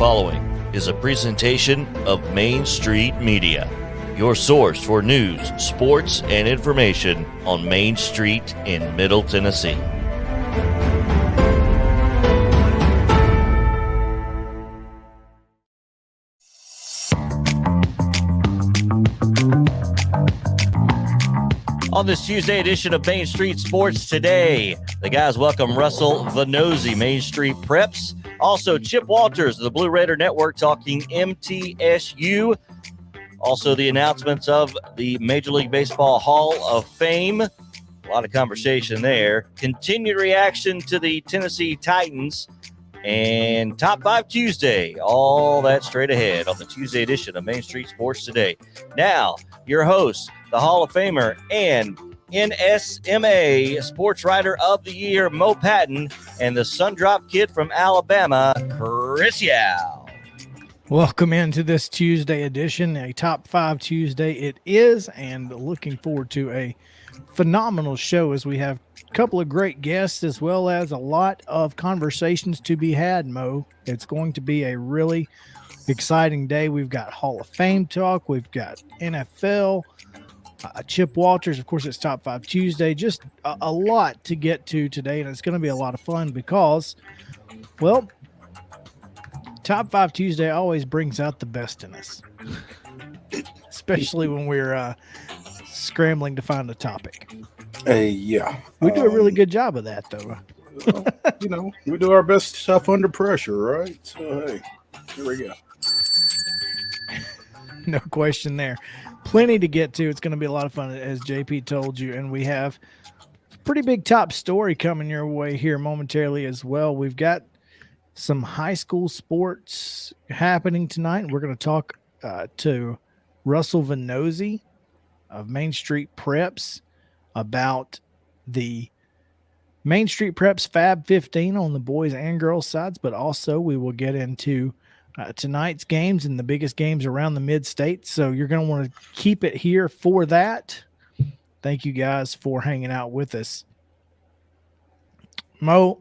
following is a presentation of Main Street Media, your source for news, sports, and information on Main Street in Middle Tennessee. On this Tuesday edition of Main Street Sports Today, the guys welcome Russell Vannozzi, Main Street Preps. Also, Chip Walters of the Blue Raider Network talking MTSU. Also, the announcements of the Major League Baseball Hall of Fame. A lot of conversation there. Continued reaction to the Tennessee Titans. And Top 5 Tuesday. All that straight ahead on the Tuesday edition of Main Street Sports Today. Now, your host, the Hall of Famer and NSMA Sports Writer of the Year, Mo Patton, and the Sundrop Kid from Alabama, Chris Yao. Welcome into this Tuesday edition, a Top 5 Tuesday it is, and looking forward to a phenomenal show as we have a couple of great guests as well as a lot of conversations to be had, Mo. It's going to be a really exciting day. We've got Hall of Fame talk. We've got NFL, Chip Walters. Of course, it's Top 5 Tuesday. Just a lot to get to today, and it's going to be a lot of fun because, well, Top 5 Tuesday always brings out the best in us, especially when we're scrambling to find a topic. Yeah. We do a really good job of that, though. We do our best stuff under pressure, right? So, hey, here we go. No question there. Plenty to get to. It's going to be a lot of fun, as JP told you, and we have a pretty big top story coming your way here momentarily as well. We've got some high school sports happening tonight. We're going to talk to Russell Vannozzi of Main Street Preps about the Main Street Preps Fab 15 on the boys and girls sides, but also we will get into tonight's games and the biggest games around the mid-state. So you're going to want to keep it here for that. Thank you guys for hanging out with us. Mo,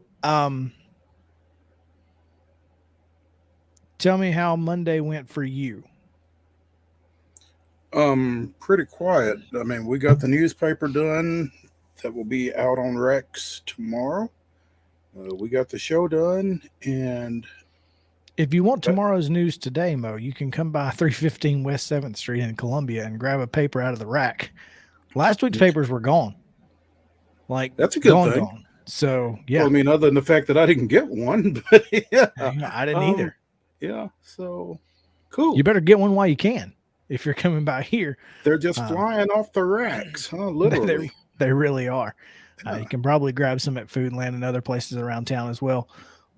tell me how Monday went for you. Pretty quiet. I mean, we got the newspaper done. That will be out on Rex tomorrow. We got the show done, and if you want tomorrow's news today, Mo, you can come by 315 West 7th Street in Columbia and grab a paper out of the rack. Last week's papers were gone. That's a good thing. Gone. So, yeah. Well, I mean, other than the fact that I didn't get one, but yeah. I didn't either. Yeah, so cool. You better get one while you can if you're coming by here. They're just flying off the racks, huh? Literally. They really are. You can probably grab some at Foodland and other places around town as well.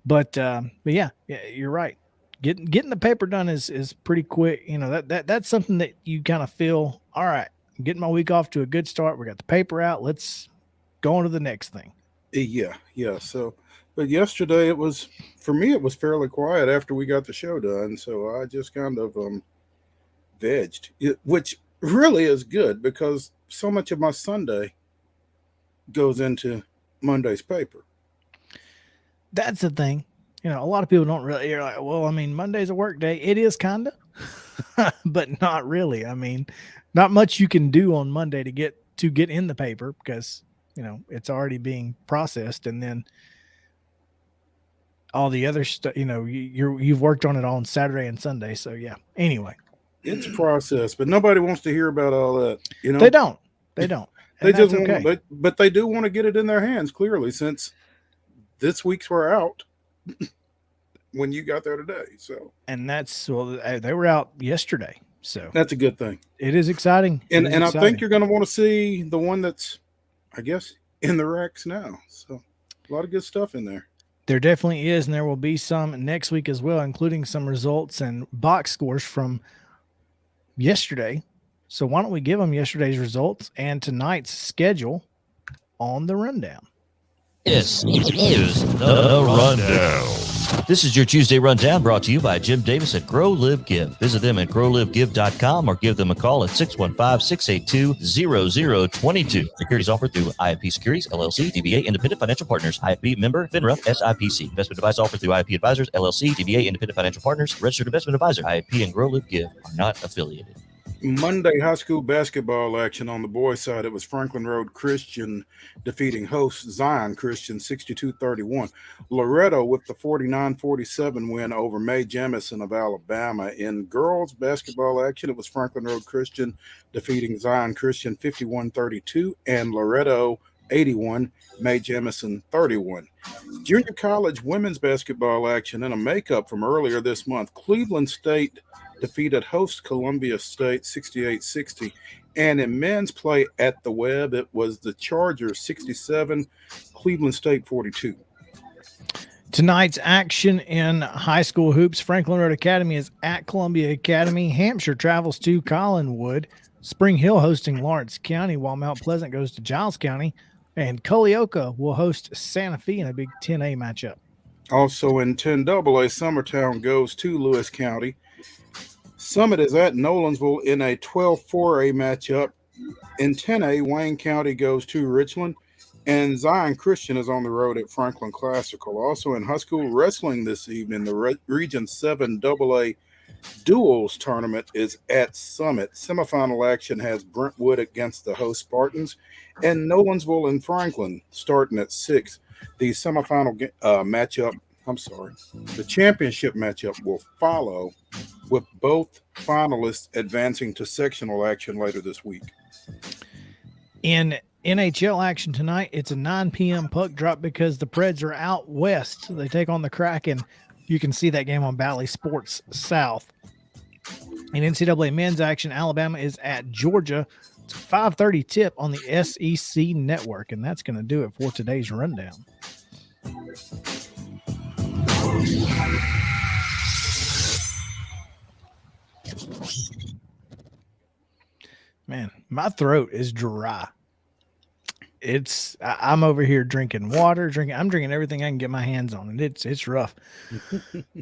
But yeah, you're right. Getting the paper done is pretty quick. You know, that's something that you kind of feel, all right, I'm getting my week off to a good start. We got the paper out. Let's go on to the next thing. Yeah. So, but yesterday for me, it was fairly quiet after we got the show done. So I just kind of vegged, which really is good because so much of my Sunday goes into Monday's paper. That's the thing. You know, a lot of people don't really, you're like, well, I mean, Monday's a work day. It is kind of, but not really. I mean, not much you can do on Monday to get in the paper because, you know, it's already being processed. And then all the other stuff, you know, you've worked on it on Saturday and Sunday. So yeah, anyway. It's processed, but nobody wants to hear about all that. You know, they don't. They just want, but they do want to get it in their hands clearly since this week's were out when you got there today. So, and they were out yesterday. So that's a good thing. It is exciting. And I think you're going to want to see the one that's, I guess, in the racks now. So a lot of good stuff in there. There definitely is. And there will be some next week as well, including some results and box scores from yesterday. So why don't we give them yesterday's results and tonight's schedule on the rundown? This is the rundown. This is your Tuesday Rundown brought to you by Jim Davis at Grow Live Give. Visit them at growlivegive.com or give them a call at 615-682-0022. Securities offered through IFP Securities, LLC, DBA Independent Financial Partners, IFP member, FINRA, SIPC. Investment advice offered through IFP Advisors, LLC, DBA Independent Financial Partners, Registered Investment Advisor. IFP and Grow Live Give are not affiliated. Monday high school basketball action on the boys' side. It was Franklin Road Christian defeating host Zion Christian 62-31. Loretto with the 49-47 win over Mae Jemison of Alabama. In girls basketball action, it was Franklin Road Christian defeating Zion Christian 51-32 and Loretto 81, Mae Jemison 31. Junior college women's basketball action in a makeup from earlier this month. Cleveland State defeated host Columbia State 68-60. And in men's play at the Web, it was the Chargers 67, Cleveland State 42. Tonight's action in high school hoops. Franklin Road Academy is at Columbia Academy. Hampshire travels to Collinwood. Spring Hill hosting Lawrence County, while Mount Pleasant goes to Giles County. And Culleoka will host Santa Fe in a Big 10A matchup. Also in 10AA, Summertown goes to Lewis County. Summit is at Nolensville in a 12-4A matchup. In 10A, Wayne County goes to Richland, and Zion Christian is on the road at Franklin Classical. Also in high school wrestling this evening, the Region 7 AA Duels tournament is at Summit. Semifinal action has Brentwood against the host Spartans, and Nolensville and Franklin starting at 6. The semifinal the championship matchup will follow, with both finalists advancing to sectional action later this week. In NHL action tonight, it's a 9 p.m. puck drop because the Preds are out west. They take on the Kraken. You can see that game on Bally Sports South. In NCAA men's action, Alabama is at Georgia. It's a 5:30 tip on the SEC network, and that's going to do it for today's rundown. Man, my throat is dry. I'm over here drinking water, I'm drinking everything I can get my hands on, and it's rough.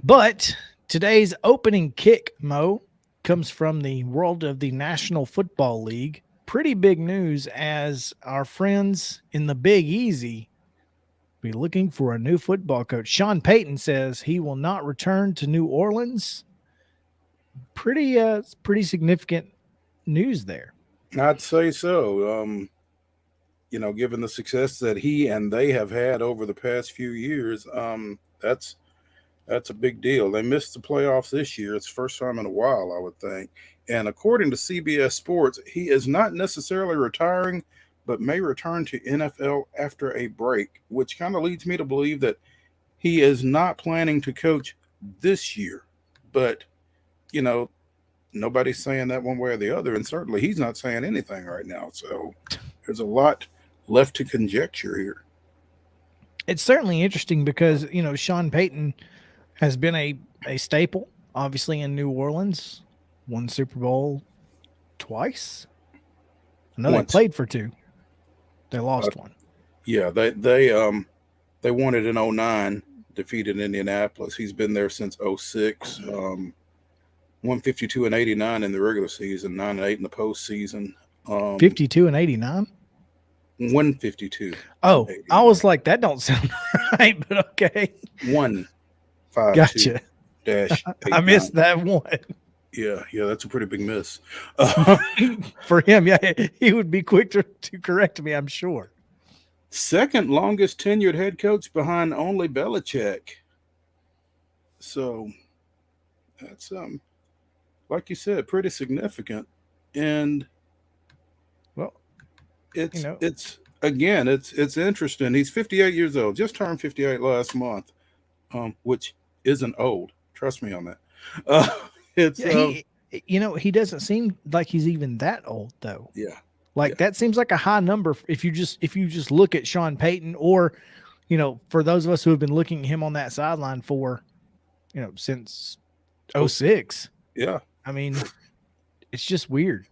But today's opening kick, Mo, comes from the world of the National Football League. Pretty big news, as our friends in the Big Easy be looking for a new football coach. Sean Payton says he will not return to New Orleans. Pretty significant news there. I'd say so. Given the success that he and they have had over the past few years, that's a big deal. They missed the playoffs this year. It's the first time in a while, I would think. And according to CBS Sports, he is not necessarily retiring, but may return to NFL after a break, which kind of leads me to believe that he is not planning to coach this year. But, nobody's saying that one way or the other, and certainly he's not saying anything right now. So there's a lot left to conjecture here. It's certainly interesting because, Sean Payton has been a staple, obviously, in New Orleans. Won Super Bowl twice. I know they played for 2. They lost one. Yeah, they won it in 2009, defeated Indianapolis. He's been there since 2006. 152-89 in the regular season, 9-8 in the postseason. 52-89? 152. Oh, I was like, that don't sound right, but okay. 152. Gotcha. I missed that one. Yeah, that's a pretty big miss. For him, yeah, he would be quick to correct me, I'm sure. Second longest tenured head coach behind only Belichick. So that's like you said, pretty significant. And well, it's interesting. He's 58 years old, just turned 58 last month, which isn't old. Trust me on that. He doesn't seem like he's even that old though. Yeah. That seems like a high number if you just look at Sean Payton, or, for those of us who have been looking at him on that sideline for, since 2006. Yeah. I mean, it's just weird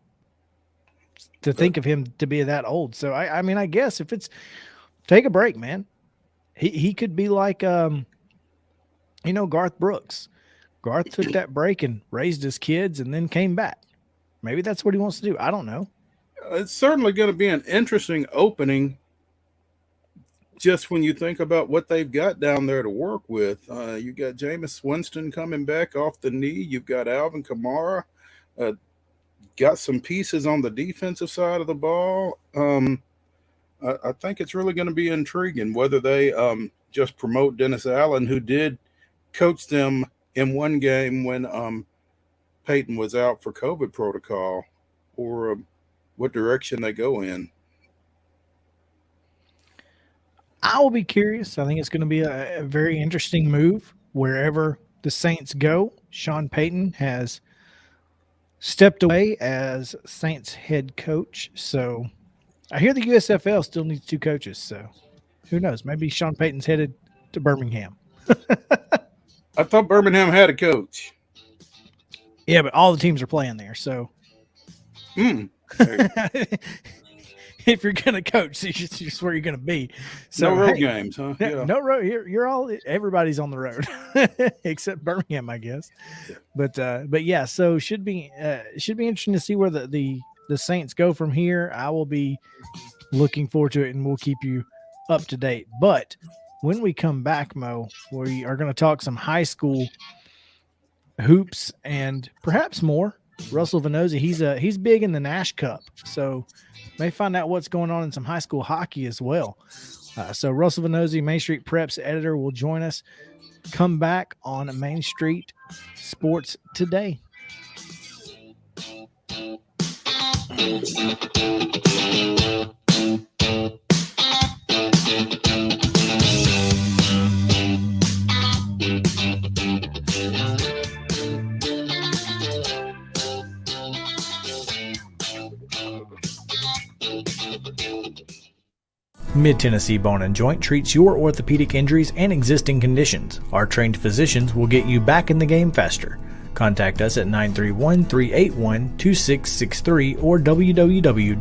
to think of him to be that old. So I guess if it's take a break, man, he could be like, Garth Brooks. Garth took that break and raised his kids and then came back. Maybe that's what he wants to do. I don't know. It's certainly going to be an interesting opening just when you think about what they've got down there to work with. You got Jameis Winston coming back off the knee. You've got Alvin Kamara. Got some pieces on the defensive side of the ball. I think it's really going to be intriguing whether they just promote Dennis Allen, who did coach them in one game when Peyton was out for COVID protocol, or what direction they go in. I will be curious. I think it's going to be a very interesting move wherever the Saints go. Sean Payton has stepped away as Saints head coach. So I hear the USFL still needs 2 coaches. So who knows? Maybe Sean Payton's headed to Birmingham. I thought Birmingham had a coach. Yeah, but all the teams are playing there. So if you're going to coach, it's just where you're going to be. So no road games, huh? Yeah. No road. You're all. Everybody's on the road except Birmingham, I guess. Yeah. But yeah. So should be interesting to see where the Saints go from here. I will be looking forward to it, and we'll keep you up to date. But when we come back, Mo, we are going to talk some high school hoops and perhaps more. Russell Vannozzi, he's big in the Nash Cup, so may find out what's going on in some high school hockey as well. So Russell Vannozzi, Main Street Preps editor, will join us. Come back on Main Street Sports Today. Mid-Tennessee Bone and Joint treats your orthopedic injuries and existing conditions. Our trained physicians will get you back in the game faster. Contact us at 931-381-2663 or www.mtbj.net.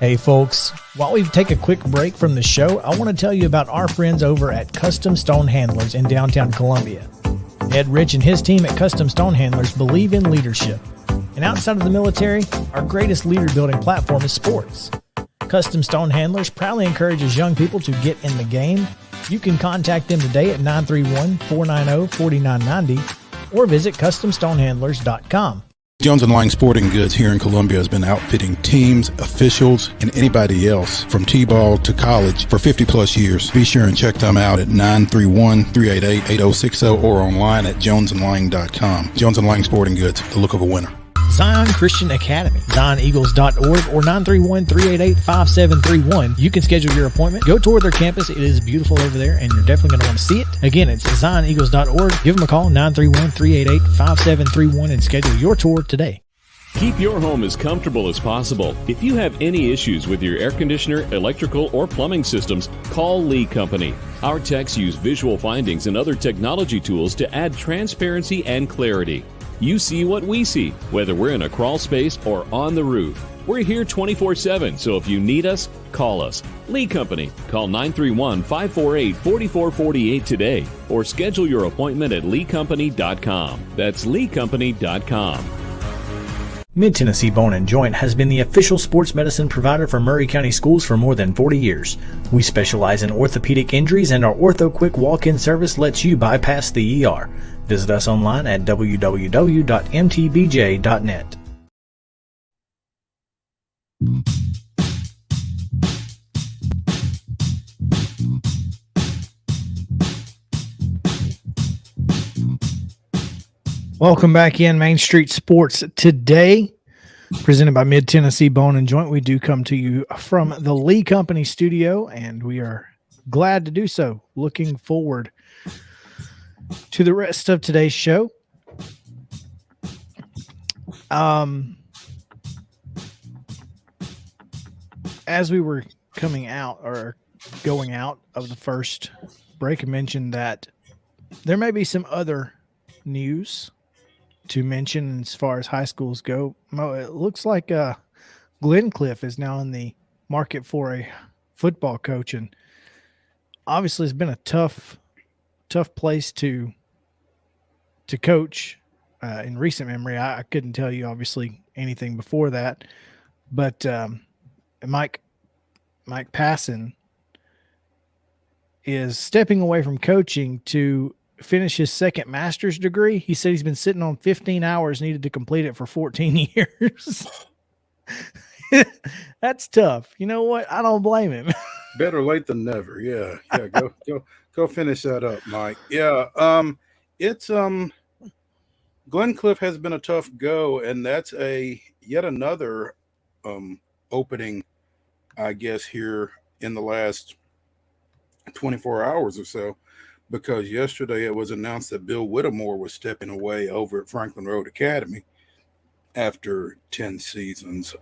Hey folks, while we take a quick break from the show, I want to tell you about our friends over at Custom Stone Handlers in downtown Columbia. Ed Rich and his team at Custom Stone Handlers believe in leadership. And outside of the military, our greatest leader building platform is sports. Custom Stone Handlers proudly encourages young people to get in the game. You can contact them today at 931-490-4990 or visit CustomStonehandlers.com. Jones & Lang Sporting Goods here in Columbia has been outfitting teams, officials, and anybody else from T-ball to college for 50 plus years. Be sure and check them out at 931-388-8060 or online at jonesandlang.com. Jones & Lang Sporting Goods, the look of a winner. Zion Christian Academy, ZionEagles.org or 931-388-5731. You can schedule your appointment. Go tour their campus. It is beautiful over there, and you're definitely going to want to see it. Again, it's ZionEagles.org. Give them a call, 931-388-5731, and schedule your tour today. Keep your home as comfortable as possible. If you have any issues with your air conditioner, electrical, or plumbing systems, call Lee Company. Our techs use visual findings and other technology tools to add transparency and clarity. You see what we see, whether we're in a crawl space or on the roof. We're here 24/7, so if you need us, call us. Lee Company. Call 931-548-4448 today or schedule your appointment at leecompany.com. That's leecompany.com. Mid-Tennessee Bone and Joint has been the official sports medicine provider for Murray County Schools for more than 40 years. We specialize in orthopedic injuries, and our Ortho Quick walk-in service lets you bypass the ER. Visit us online at www.mtbj.net. Welcome back in Main Street Sports Today, presented by Mid-Tennessee Bone and Joint. We do come to you from the Lee Company studio, and we are glad to do so. Looking forward to the rest of today's show. As we were coming out or going out of the first break and mention that there may be some other news to mention as far as high schools go. Mo, it looks like Glencliff is now in the market for a football coach, and obviously it's been a tough place to coach in recent memory. I couldn't tell you obviously anything before that, but Mike Passon is stepping away from coaching to finish his second master's degree. He said he's been sitting on 15 hours, needed to complete it for 14 years. That's tough. You know what? I don't blame him. Better late than never. Yeah. Go finish that up, Mike. Yeah. It's Glencliff has been a tough go, and that's yet another opening, I guess, here in the last 24 hours or so, because yesterday it was announced that Bill Whittemore was stepping away over at Franklin Road Academy after 10 seasons.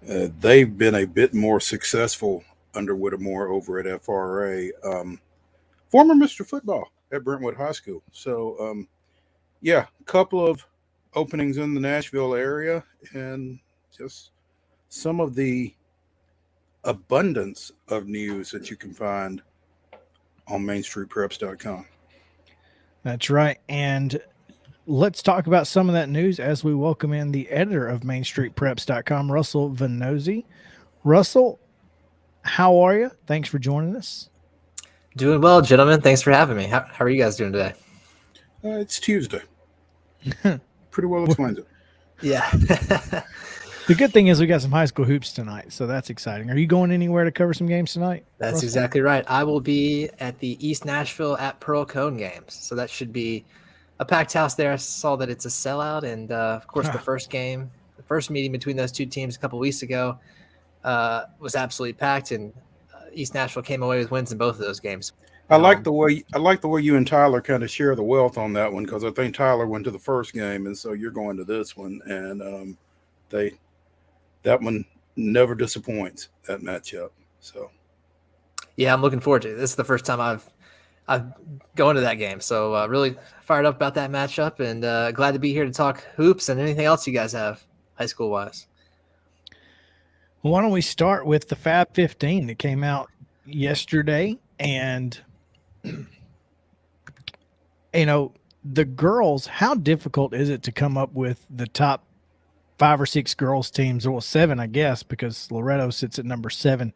They've been a bit more successful under Whittemore over at FRA. Former Mr. Football at Brentwood High School. So, a couple of openings in the Nashville area, and just some of the abundance of news that you can find on MainStreetPreps.com. That's right. And let's talk about some of that news as we welcome in the editor of MainStreetPreps.com, Russell Vannozzi. Russell, how are you? Thanks for joining us. Doing well, gentlemen. Thanks for having me. How are you guys doing today? It's Tuesday. Pretty well explains it. Yeah. The good thing is we got some high school hoops tonight, so that's exciting. Are you going anywhere to cover some games tonight? That's Russell? exactly right. I will be at the East Nashville at Pearl Cone games, so that should be a packed house there. I saw that it's a sellout, and of course the first meeting between those two teams a couple weeks ago was absolutely packed, and East Nashville came away with wins in both of those games. I like the way you and Tyler kind of share the wealth on that one, because I think Tyler went to the first game, and so you're going to this one, and that one never disappoints, that matchup. So yeah, I'm looking forward to it. This is the first time I've gone to that game, so really fired up about that matchup, and glad to be here to talk hoops and anything else you guys have high school wise. Well, why don't we start with the Fab 15 that came out yesterday, and the girls, how difficult is it to come up with the top 5 or 6 girls teams, or 7, I guess, because Loretto sits at number 7.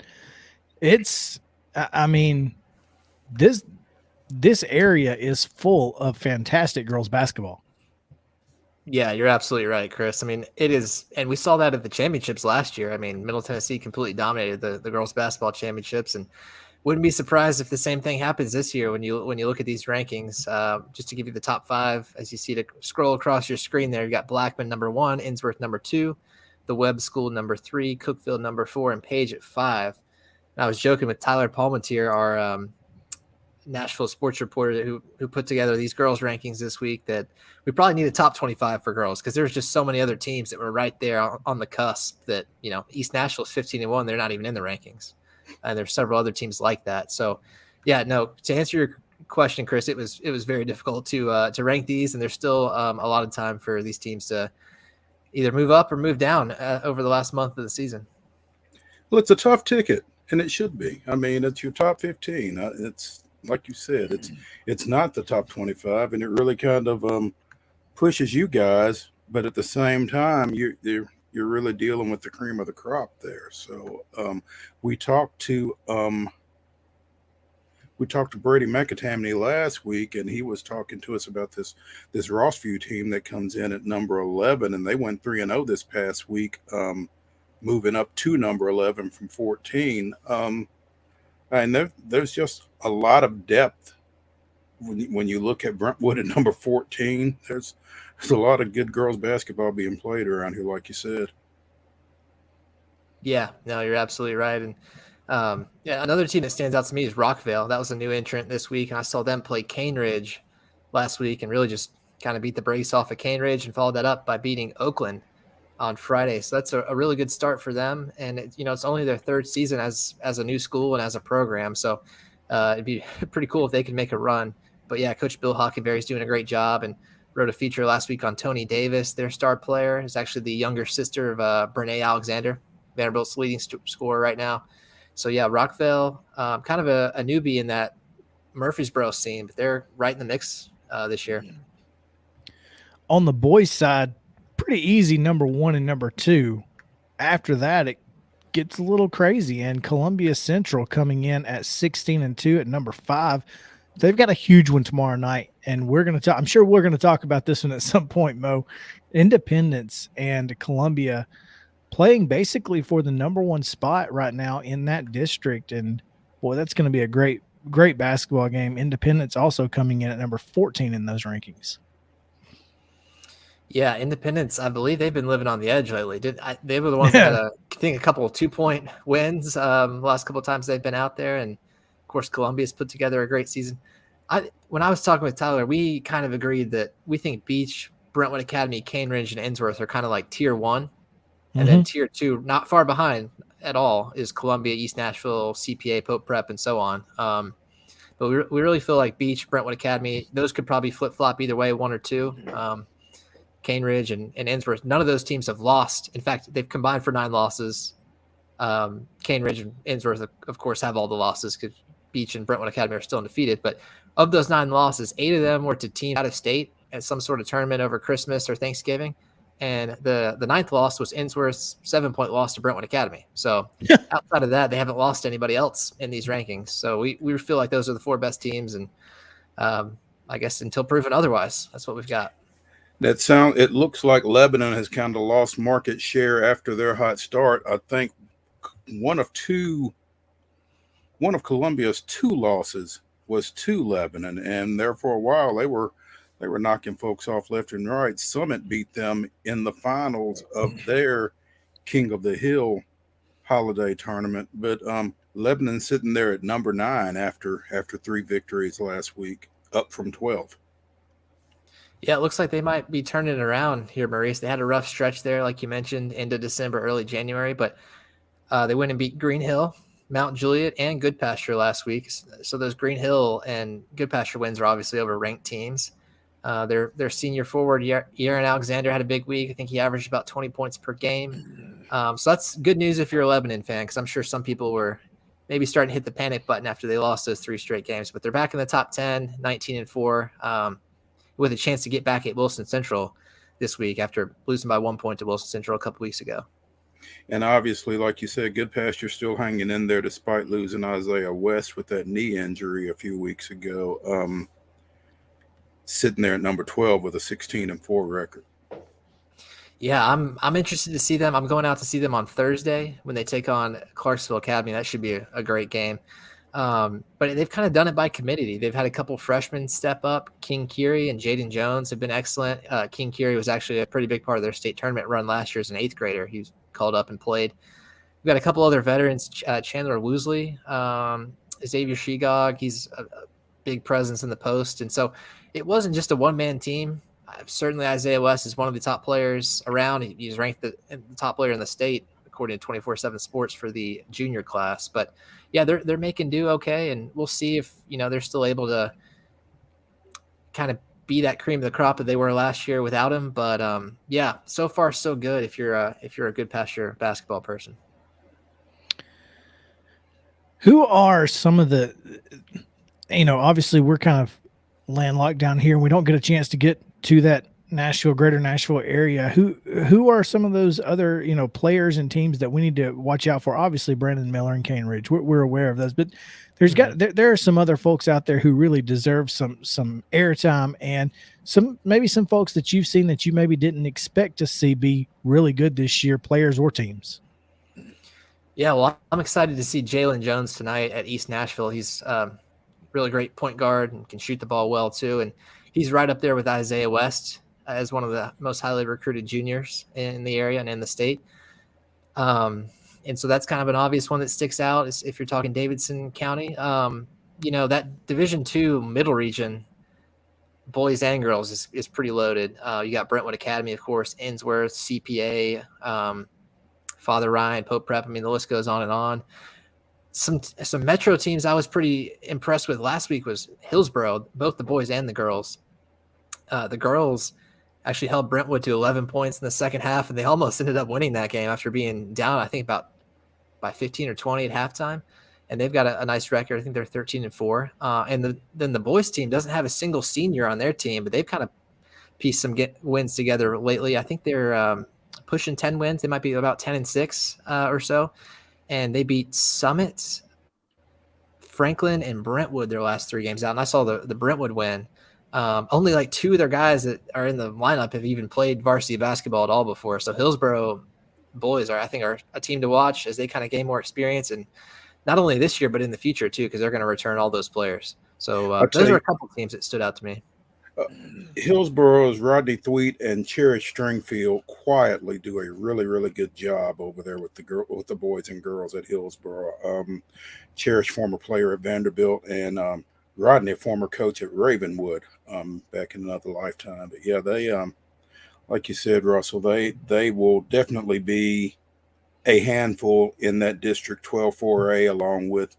This area is full of fantastic girls basketball. Yeah, you're absolutely right, Chris. I mean, it is, and we saw that at the championships last year. I mean, Middle Tennessee completely dominated the girls basketball championships, and wouldn't be surprised if the same thing happens this year when you look at these rankings. Just to give you the top 5, as you see to scroll across your screen there, you got Blackman number 1, Innsworth number 2, the Webb School number 3, Cookfield number 4, and Page at 5. And I was joking with Tyler Palmatier, our Nashville sports reporter who put together these girls rankings this week, that we probably need a top 25 for girls, because there's just so many other teams that were right there on the cusp that, East Nashville's 15-1. They're not even in the rankings. And there's several other teams like that. So yeah, no, to answer your question, Chris, it was very difficult to rank these, and there's still a lot of time for these teams to either move up or move down over the last month of the season. Well, it's a tough ticket, and it should be. I mean, it's your top 15. It's like you said, it's not the top 25, and it really kind of pushes you guys, but at the same time, you're really dealing with the cream of the crop there. So we talked to Brady McAtamney last week, and he was talking to us about this Rossview team that comes in at number 11, and they went 3-0 this past week, moving up to number 11 from 14. And there's just a lot of depth when you look at Brentwood at number 14. There's a lot of good girls basketball being played around here, like you said. Yeah, no, you're absolutely right. And another team that stands out to me is Rockville. That was a new entrant this week, and I saw them play Cane Ridge last week and really just kind of beat the brakes off of Cane Ridge and followed that up by beating Oakland on Friday. So that's a really good start for them. And it's only their 3rd season as a new school and as a program. So It'd be pretty cool if they could make a run. But yeah, Coach Bill Hockenberry's doing a great job and wrote a feature last week on Tony Davis, their star player. Is actually the younger sister of Brene Alexander, Vanderbilt's leading scorer right now. So yeah, Rockville, kind of a newbie in that Murfreesboro scene, but they're right in the mix this year. On the boys' side, pretty easy number 1 and number 2. After that, it gets a little crazy, and Columbia Central coming in at 16-2 at number 5. They've got a huge one tomorrow night, and we're going to talk. I'm sure we're going to talk about this one at some point, Mo. Independence and Columbia playing basically for the number 1 spot right now in that district, and boy, that's going to be a great basketball game. Independence also coming in at number 14 in those rankings. Yeah, Independence, I believe they've been living on the edge lately. They were the ones that had a couple of 2-point wins the last couple of times they've been out there. And, of course, Columbia's put together a great season. When I was talking with Tyler, we kind of agreed that we think Beach, Brentwood Academy, Cane Ridge, and Innsworth are kind of like tier 1. And then tier 2, not far behind at all, is Columbia, East Nashville, CPA, Pope Prep, and so on. But we really feel like Beach, Brentwood Academy, those could probably flip-flop either way, 1 or 2. Cane Ridge and Innsworth, none of those teams have lost. In fact, they've combined for 9 losses. Cane Ridge and Innsworth, of course, have all the losses because Beach and Brentwood Academy are still undefeated. But of those 9 losses, 8 of them were to teams out of state at some sort of tournament over Christmas or Thanksgiving. And the 9th loss was Innsworth's 7-point loss to Brentwood Academy. So outside of that, they haven't lost to anybody else in these rankings. So we feel like those are the 4 best teams. And I guess until proven otherwise, that's what we've got. It looks like Lebanon has kind of lost market share after their hot start. I think one of Columbia's 2 losses was to Lebanon, and there for a while they were knocking folks off left and right. Summit beat them in the finals of their King of the Hill holiday tournament, but Lebanon's sitting there at number 9 after 3 victories last week, up from 12. Yeah, it looks like they might be turning it around here, Maurice. They had a rough stretch there, like you mentioned, into December, early January, but they went and beat Green Hill, Mount Juliet, and Good Pasture last week. So those Green Hill and Good Pasture wins are obviously over ranked teams. Their senior forward, Yaron Alexander, had a big week. I think he averaged about 20 points per game. So that's good news if you're a Lebanon fan, because I'm sure some people were maybe starting to hit the panic button after they lost those 3 straight games. But they're back in the top 10, 19-4. With a chance to get back at Wilson Central this week after losing by 1 point to Wilson Central a couple weeks ago. And obviously, like you said, Good Pasture still hanging in there despite losing Isaiah West with that knee injury a few weeks ago. Sitting there at number 12 with a 16-4 record. Yeah, I'm interested to see them. I'm going out to see them on Thursday when they take on Clarksville Academy. That should be a great game. But they've kind of done it by committee. They've had a couple freshmen step up. King Curie and Jaden Jones have been excellent. King Curie was actually a pretty big part of their state tournament run last year as an 8th grader. He was called up and played. We've got a couple other veterans. Chandler Woosley, Xavier Shegog. He's a big presence in the post. And so it wasn't just a one-man team. Certainly Isaiah West is one of the top players around. He's ranked the top player in the state, according to 24/7 Sports, for the junior class. But yeah, they're making do okay, and we'll see if they're still able to kind of be that cream of the crop that they were last year without him. But yeah, so far so good if you're a Good Pasture basketball person. Who are some of the obviously we're kind of landlocked down here and we don't get a chance to get to that greater Nashville area. Who are some of those other players and teams that we need to watch out for? Obviously Brandon Miller and Cane Ridge, we're aware of those, but there are some other folks out there who really deserve some airtime, and maybe some folks that you've seen that you maybe didn't expect to see be really good this year, players or teams. Yeah, well, I'm excited to see Jalen Jones tonight at East Nashville. He's really great point guard and can shoot the ball well too, and he's right up there with Isaiah West as one of the most highly recruited juniors in the area and in the state. And so that's kind of an obvious one that sticks out is if you're talking Davidson County. That Division II middle region, boys and girls, is pretty loaded. You got Brentwood Academy, of course, Innsworth, CPA, Father Ryan, Pope Prep. I mean, the list goes on and on. Some Metro teams I was pretty impressed with last week was Hillsboro, both the boys and the girls. The girls actually held Brentwood to 11 points in the second half, and they almost ended up winning that game after being down, I think, about by 15 or 20 at halftime. And they've got a nice record. I think they're 13-4. And then the boys team doesn't have a single senior on their team, but they've kind of pieced some wins together lately. I think they're pushing 10 wins. They might be about 10-6 or so. And they beat Summit, Franklin, and Brentwood their last 3 games out. And I saw the Brentwood win. Only like 2 of their guys that are in the lineup have even played varsity basketball at all before. So Hillsboro boys are a team to watch as they kind of gain more experience, and not only this year but in the future too, because they're going to return all those players. So those are a couple teams that stood out to me. Hillsboro's Rodney Thweet and Cherish Stringfield quietly do a really, really good job over there with the boys and girls at Hillsboro. Cherish, former player at Vanderbilt, and Rodney, former coach at Ravenwood, back in another lifetime. But yeah, they like you said, Russell, they will definitely be a handful in that District 12-4A, along with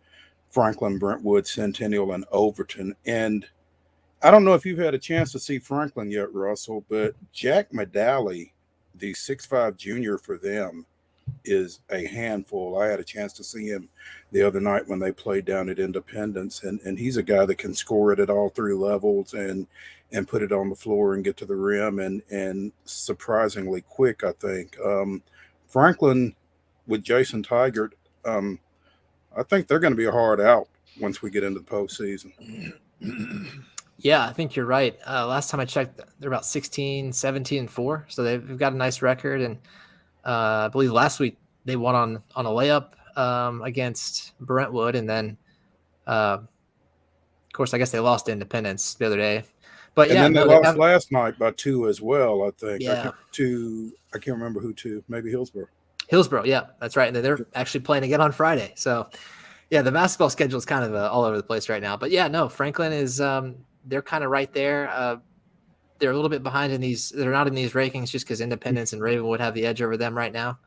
Franklin, Brentwood, Centennial, and Overton. And I don't know if you've had a chance to see Franklin yet, Russell, but Jack Medalley, the 6'5" junior for them, is a handful. I had a chance to see him the other night when they played down at Independence, and he's a guy that can score it at all 3 levels and put it on the floor and get to the rim, and surprisingly quick, I think. Franklin with Jason Tigert, I think they're going to be a hard out once we get into the postseason. Yeah, I think you're right. Last time I checked, they're about 16-17-4, so they've got a nice record. And I believe last week they won on a layup against Brentwood, and then, of course, I guess they lost to Independence the other day. But and then they lost last night by 2 as well, I think. Yeah. I can't remember who to. Maybe Hillsboro. Hillsboro, yeah, that's right. And they're actually playing again on Friday. So, yeah, the basketball schedule is kind of all over the place right now. But, yeah, no, Franklin is they're kind of right there. They're a little bit behind in these. They're not in these rankings just because Independence and Ravenwood have the edge over them right now.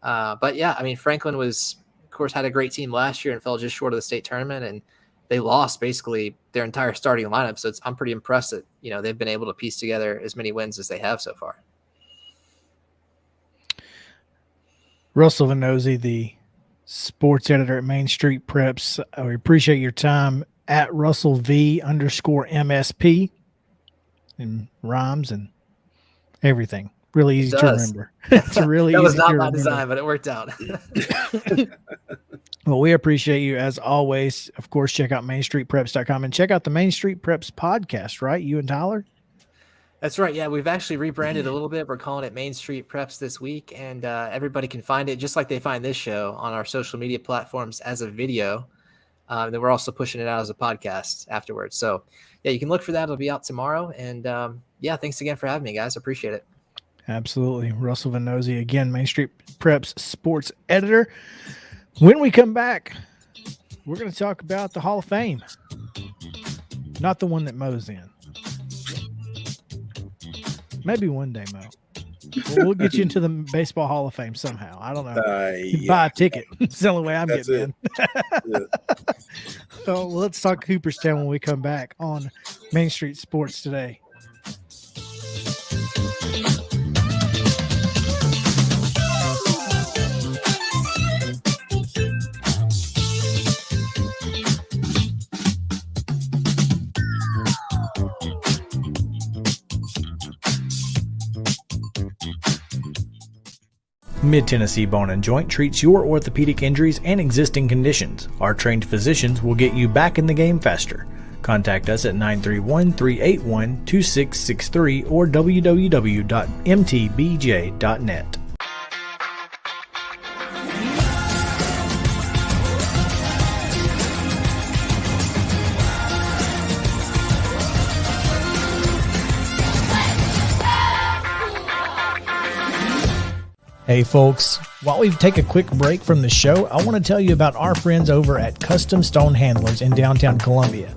But, yeah, I mean, Franklin was, of course, had a great team last year and fell just short of the state tournament. And they lost basically their entire starting lineup. So I'm pretty impressed that, they've been able to piece together as many wins as they have so far. Russell Vannozzi, the sports editor at Main Street Preps. We appreciate your time at @RussellV_MSP, and rhymes and everything. Really easy to remember. It's really that easy was not to my remember. design, but it worked out. Well, we appreciate you as always. Of course, check out MainStreetPreps.com and check out the Main Street Preps podcast, right? You and Tyler? That's right. Yeah, we've actually rebranded a little bit. We're calling it Main Street Preps this week, and everybody can find it just like they find this show on our social media platforms as a video. And then we're also pushing it out as a podcast afterwards. So, yeah, you can look for that. It'll be out tomorrow. And, yeah, thanks again for having me, guys. Appreciate it. Absolutely. Russell Vannozzi, again, Main Street Preps sports editor. When we come back, we're going to talk about the Hall of Fame. Not the one that Mo's in. Maybe one day, Mo. We'll get you into the Baseball Hall of Fame somehow. I don't know. You buy a ticket. It's the only way I'm getting in. So let's talk Cooperstown when we come back on Main Street Sports Today. Mid-Tennessee Bone & Joint treats your orthopedic injuries and existing conditions. Our trained physicians will get you back in the game faster. Contact us at 931-381-2663 or www.mtbj.net. Hey folks, while we take a quick break from the show, I want to tell you about our friends over at Custom Stone Handlers in downtown Columbia.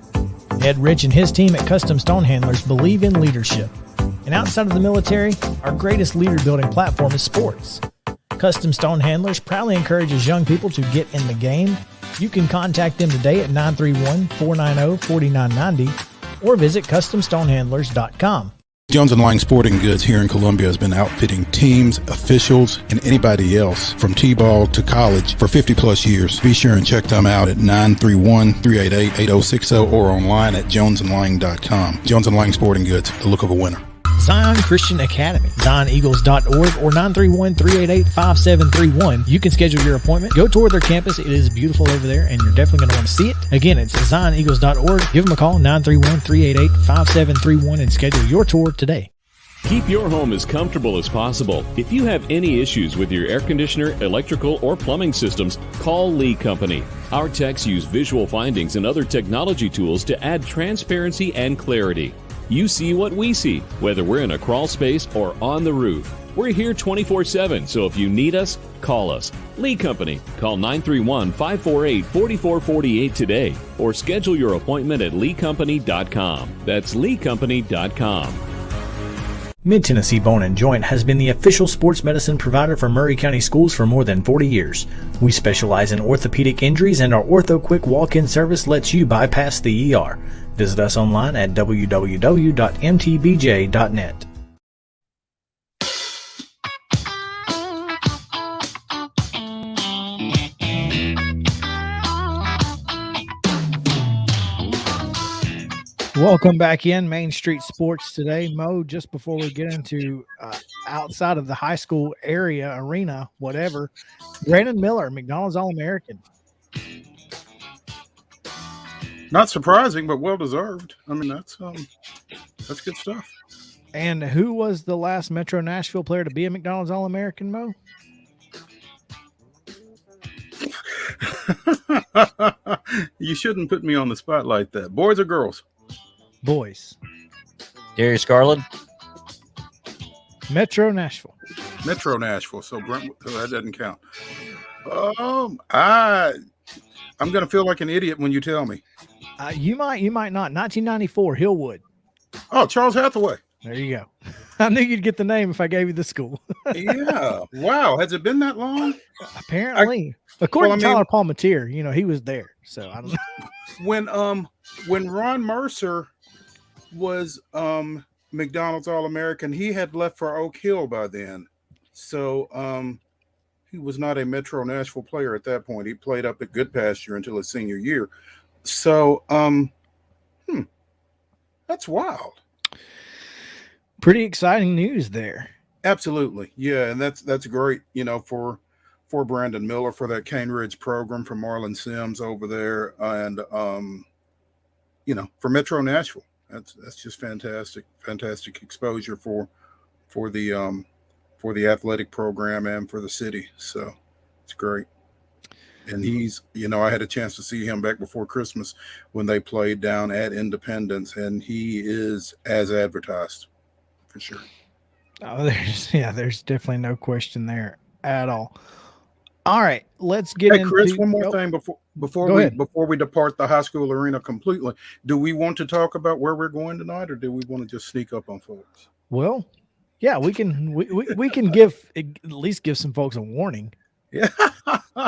Ed Rich and his team at Custom Stone Handlers believe in leadership. And outside of the military, our greatest leader building platform is sports. Custom Stone Handlers proudly encourages young people to get in the game, You can contact them today at 931-490-4990 or visit customstonehandlers.com. Jones & Lang Sporting Goods here in Columbia has been outfitting teams, officials, and anybody else from T-ball to college for 50-plus years. Be sure and check them out at 931-388-8060 or online at jonesandlang.com. Jones & Lang Sporting Goods, the look of a winner. Zion Christian Academy, zioneagles.org or 931-388-5731. You can schedule your appointment. Go tour their campus. It is beautiful over there, and you're definitely going to want to see it. Again, it's zioneagles.org. Give them a call, 931-388-5731, and schedule your tour today. Keep your home as comfortable as possible. If you have any issues with your air conditioner, electrical, or plumbing systems, call Lee Company. Our techs use visual findings and other technology tools to add transparency and clarity. You see what we see, whether we're in a crawl space or on the roof. We're here 24/7, so if you need us, call us. Lee Company. Call 931-548-4448 today or schedule your appointment at leecompany.com. That's leecompany.com. Mid-Tennessee Bone & Joint has been the official sports medicine provider for Murray County Schools for more than 40 years. We specialize in orthopedic injuries, and our Ortho Quick walk-in service lets you bypass the ER. Visit us online at www.mtbj.net. Welcome back in Main Street Sports today. Mo, just before we get into outside of the high school area, arena, whatever, Brandon Miller, McDonald's All-American. Not surprising, but well-deserved. I mean, that's good stuff. And who was the last Metro Nashville player to be a McDonald's All-American, Mo? You shouldn't put me on the spot like that. Boys or girls? Boys. Darius Garland. Metro Nashville. Metro Nashville. So Brent, that doesn't count. I'm going to feel like an idiot when you tell me. You might not. 1994, Hillwood. Oh, Charles Hathaway. There you go. I knew you'd get the name if I gave you the school. Yeah. Wow. Has it been that long? Apparently. According to Tyler Palmatier, he was there. So I don't know. When Ron Mercer was McDonald's All-American, he had left for Oak Hill by then. So he was not a Metro Nashville player at that point. He played up at Goodpasture until his senior year. So that's wild. Pretty exciting news there. Absolutely. Yeah, and that's great, for Brandon Miller, for that Cane Ridge program, for Marlon Sims over there, and for Metro Nashville. That's just fantastic exposure for the athletic program and for the city. So it's great. And he's, I had a chance to see him back before Christmas when they played down at Independence, and he is as advertised for sure. Oh, there's definitely no question there at all. All right, let's get into Chris, one more thing before we depart the high school arena completely. Do we want to talk about where we're going tonight, or do we want to just sneak up on folks? Well, yeah, we can give at least give some folks a warning. Yeah.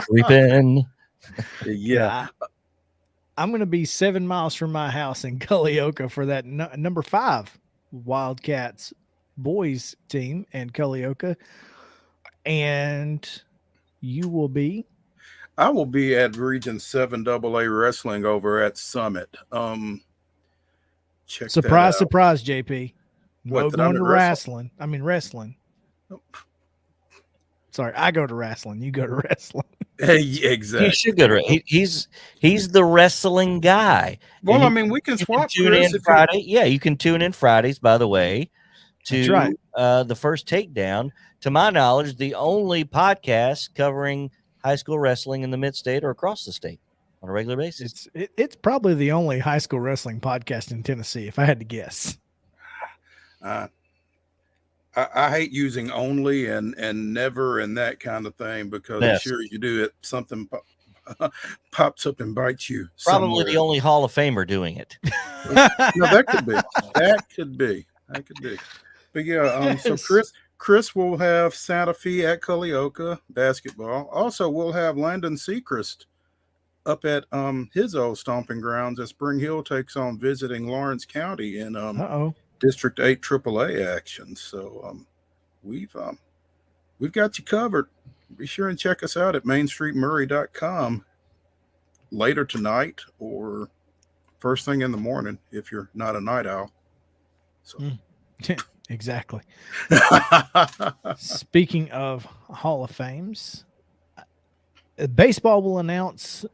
Creeping. Yeah. I'm going to be 7 miles from my house in Cullioca for that number 5 Wildcats boys team in Cullioca. And you will be? I will be at Region 7 AA Wrestling over at Summit. Check surprise, JP. What, no going to wrestling. I mean wrestling. Oh. Sorry, I go to wrestling. You go to wrestling. Exactly. He should go to. He's the wrestling guy. Well, I mean, we can swap. Tune in Friday. Yeah, you can tune in Fridays. By the way, to the First Takedown. To my knowledge, the only podcast covering high school wrestling in the Mid-State or across the state on a regular basis. It's probably the only high school wrestling podcast in Tennessee, if I had to guess. I hate using only and never and that kind of thing, because as sure as you do it, something pops up and bites you. Probably somewhere. the only Hall of Famer doing it. No, that could be. That could be. But yeah, so Chris will have Santa Fe at Cullioca basketball. Also, we'll have Landon Sechrist up at his old stomping grounds as Spring Hill takes on visiting Lawrence County in Uh-oh. District 8 AAA action. So we've got you covered. Be sure and check us out at mainstreetmurray.com later tonight or first thing in the morning if you're not a night owl. So Exactly. Speaking of Hall of Fames, baseball will announce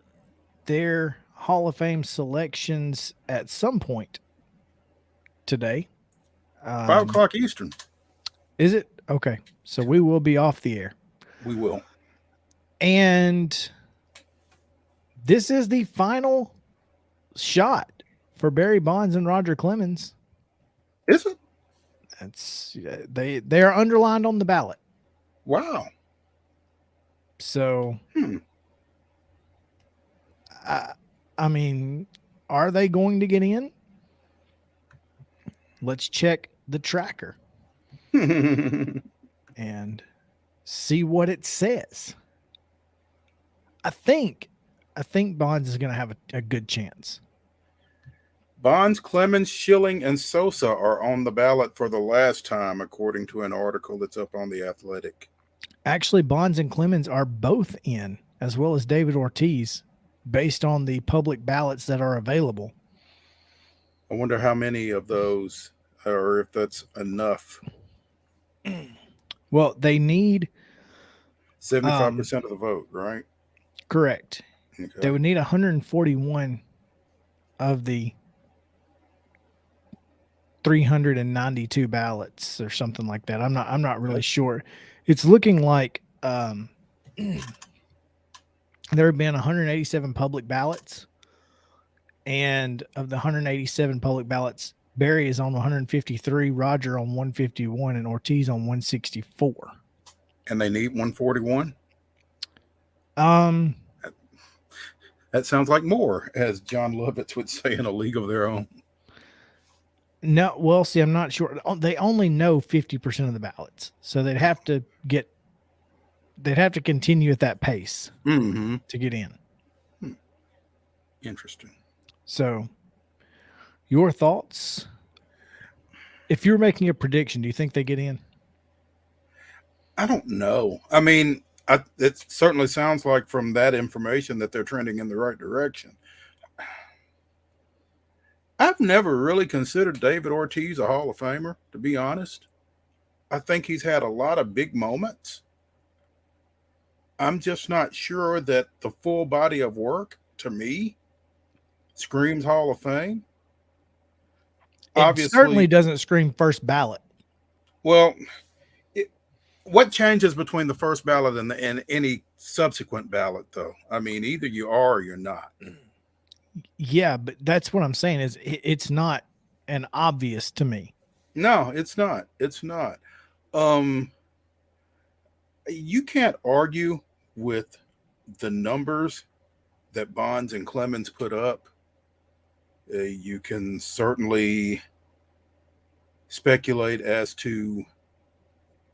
their Hall of Fame selections at some point today. 5 o'clock Eastern. Is it? Okay. So we will be off the air. We will. And this is the final shot for Barry Bonds and Roger Clemens. Is it? That's they are underlined on the ballot. Wow. So I mean, are they going to get in? Let's check the tracker and see what it says. I think Bonds is going to have a good chance. Bonds, Clemens, Schilling, and Sosa are on the ballot for the last time, according to an article that's up on The Athletic. Actually, Bonds and Clemens are both in, as well as David Ortiz, based on the public ballots that are available. I wonder how many of those, or if that's enough. Well, they need 75% of the vote, right? Correct. Okay. They would need 141 of the 392 ballots or something like that. I'm not really sure. It's looking like there have been 187 public ballots, and of the 187 public ballots, Barry is on 153, Roger on 151, and Ortiz on 164. And they need 141? That sounds like more, as John Lovitz would say, in A League of Their Own. No, well, see, I'm not sure. They only know 50% of the ballots, so they'd have to continue at that pace to get in. Interesting. So, your thoughts? If you're making a prediction, do you think they get in? I don't know. I mean, it certainly sounds like from that information that they're trending in the right direction. I've never really considered David Ortiz a Hall of Famer, to be honest. I think he's had a lot of big moments. I'm just not sure that the full body of work, to me, screams Hall of Fame. It certainly doesn't scream first ballot. Well, what changes between the first ballot and any subsequent ballot, though? I mean, either you are or you're not. Yeah, but that's what I'm saying is it's not an obvious to me. No, it's not. It's not. You can't argue with the numbers that Bonds and Clemens put up. You can certainly speculate as to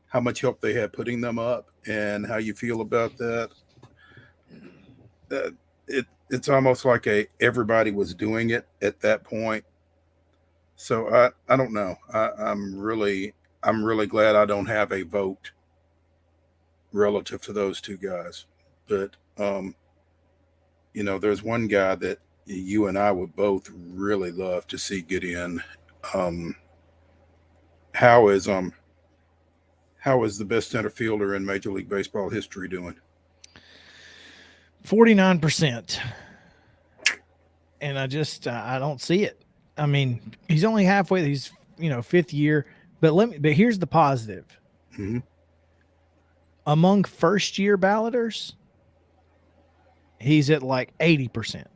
how much help they had putting them up and how you feel about that. It's almost like everybody was doing it at that point. So I don't know. I'm really glad I don't have a vote relative to those two guys. But there's one guy that you and I would both really love to see get in. How is the best center fielder in Major League Baseball history doing? 49%. And I don't see it. I mean, he's only halfway. He's, fifth year, but here's the positive. Mm-hmm. Among first year balloters, he's at like 80%.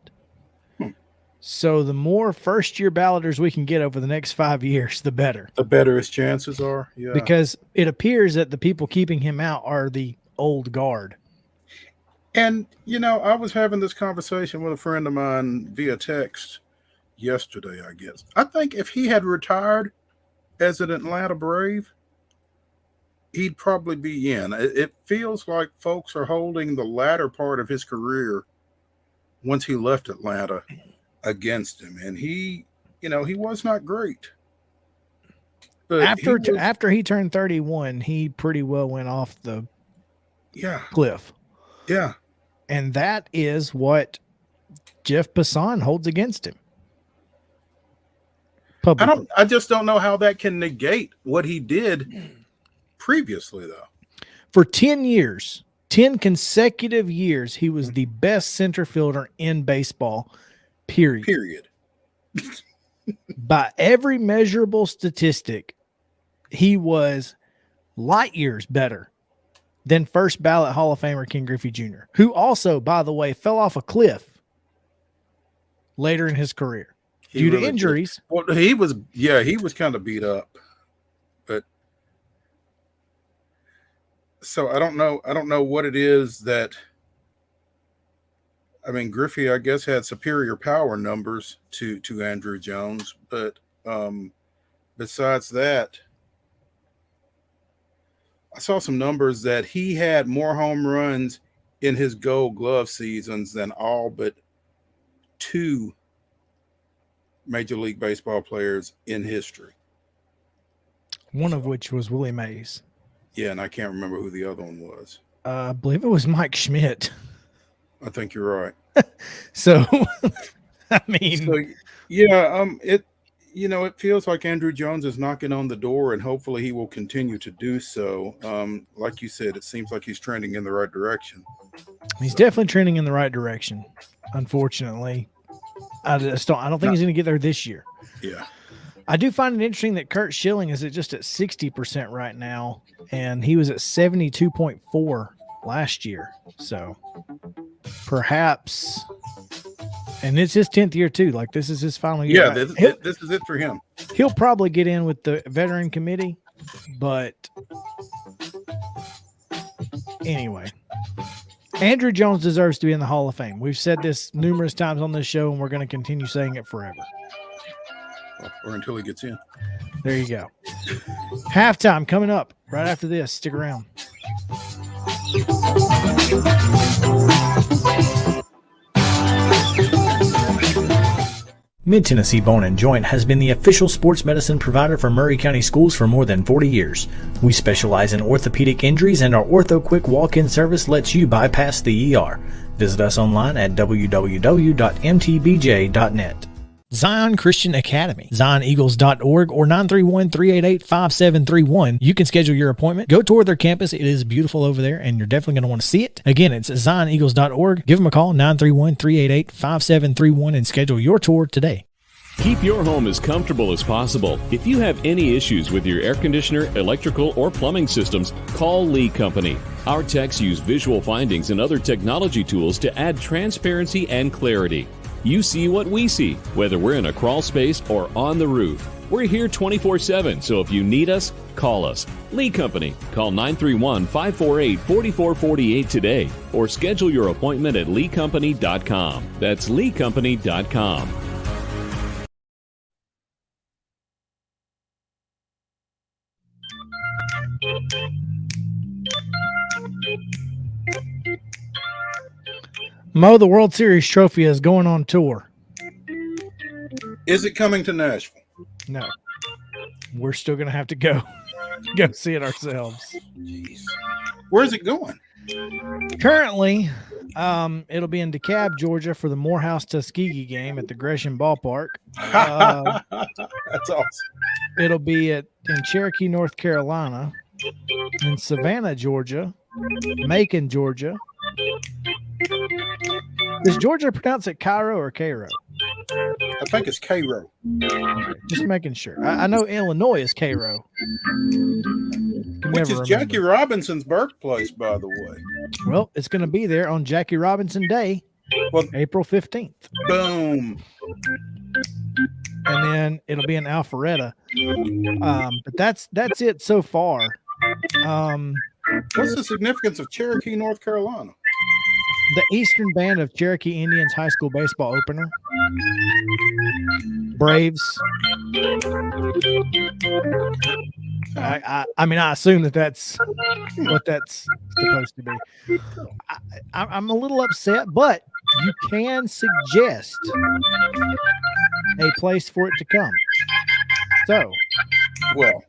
So the more first year balloters we can get over the next 5 years, the better. The better his chances are. Yeah. Because it appears that the people keeping him out are the old guard. And, I was having this conversation with a friend of mine via text yesterday, I guess. I think if he had retired as an Atlanta Brave, he'd probably be in. It feels like folks are holding the latter part of his career once he left Atlanta against him, and he was not great. But after he turned 31, he pretty well went off the cliff. Yeah. And that is what Jeff Passan holds against him. Publicly. I just don't know how that can negate what he did previously, though. For 10 years, 10 consecutive years, he was the best center fielder in baseball, period. By every measurable statistic, he was light years better than first ballot Hall of Famer Ken Griffey Jr., who also, by the way, fell off a cliff later in his career due to injuries. Well, he was kind of beat up. But so I don't know what it is that, I mean, Griffey, I guess, had superior power numbers to Andrew Jones, but besides that, I saw some numbers that he had more home runs in his Gold Glove seasons than all but 2 Major League Baseball players in history. One of which was Willie Mays. Yeah, and I can't remember who the other one was. I believe it was Mike Schmidt. I think you're right. So, I mean, it feels like Andrew Jones is knocking on the door, and hopefully he will continue to do so. Like you said, it seems like he's trending in the right direction. He's definitely trending in the right direction. Unfortunately, I don't think he's going to get there this year. Yeah. I do find it interesting that Kurt Schilling is just at 60% right now, and he was at 72.4 last year. So perhaps, and it's his 10th year too. Like, this is his final year. Yeah, this is it for him. He'll probably get in with the veteran committee, but anyway, Andrew Jones deserves to be in the Hall of Fame. We've said this numerous times on this show, and we're going to continue saying it forever. Or until he gets in. There you go. Halftime coming up right after this. Stick around. Mid-Tennessee Bone & Joint has been the official sports medicine provider for Maury County Schools for more than 40 years. We specialize in orthopedic injuries, and our Ortho Quick walk-in service lets you bypass the ER. Visit us online at www.mtbj.net. Zion Christian Academy, zioneagles.org, or 931-388-5731. You can schedule your appointment. Go tour their campus. It is beautiful over there, and you're definitely going to want to see it. Again, it's zioneagles.org. Give them a call, 931-388-5731, and schedule your tour today. Keep your home as comfortable as possible. If you have any issues with your air conditioner, electrical, or plumbing systems, call Lee Company. Our techs use visual findings and other technology tools to add transparency and clarity. You see what we see, whether we're in a crawl space or on the roof. We're here 24/7, so if you need us, call us. Lee Company. Call 931-548-4448 today, or schedule your appointment at leecompany.com. That's leecompany.com. Mo, the World Series trophy is going on tour. Is it coming to Nashville? No. We're still going to have to go see it ourselves. Jeez. Where's it going? Currently, it'll be in DeKalb, Georgia for the Morehouse-Tuskegee game at the Gresham Ballpark. That's awesome. It'll be in Cherokee, North Carolina, in Savannah, Georgia, Macon, Georgia. Does Georgia pronounce it Cairo or Cairo? I think it's Cairo. Just making sure. I know Illinois is Cairo. Which is Jackie Robinson's birthplace, by the way. Well, it's going to be there on Jackie Robinson Day, April 15th. Boom. And then it'll be in Alpharetta. But that's it so far. What's the significance of Cherokee, North Carolina? The Eastern Band of Cherokee Indians high school baseball opener. Braves. I mean, I assume that's what that's supposed to be. I'm a little upset, but you can suggest a place for it to come. So, Well,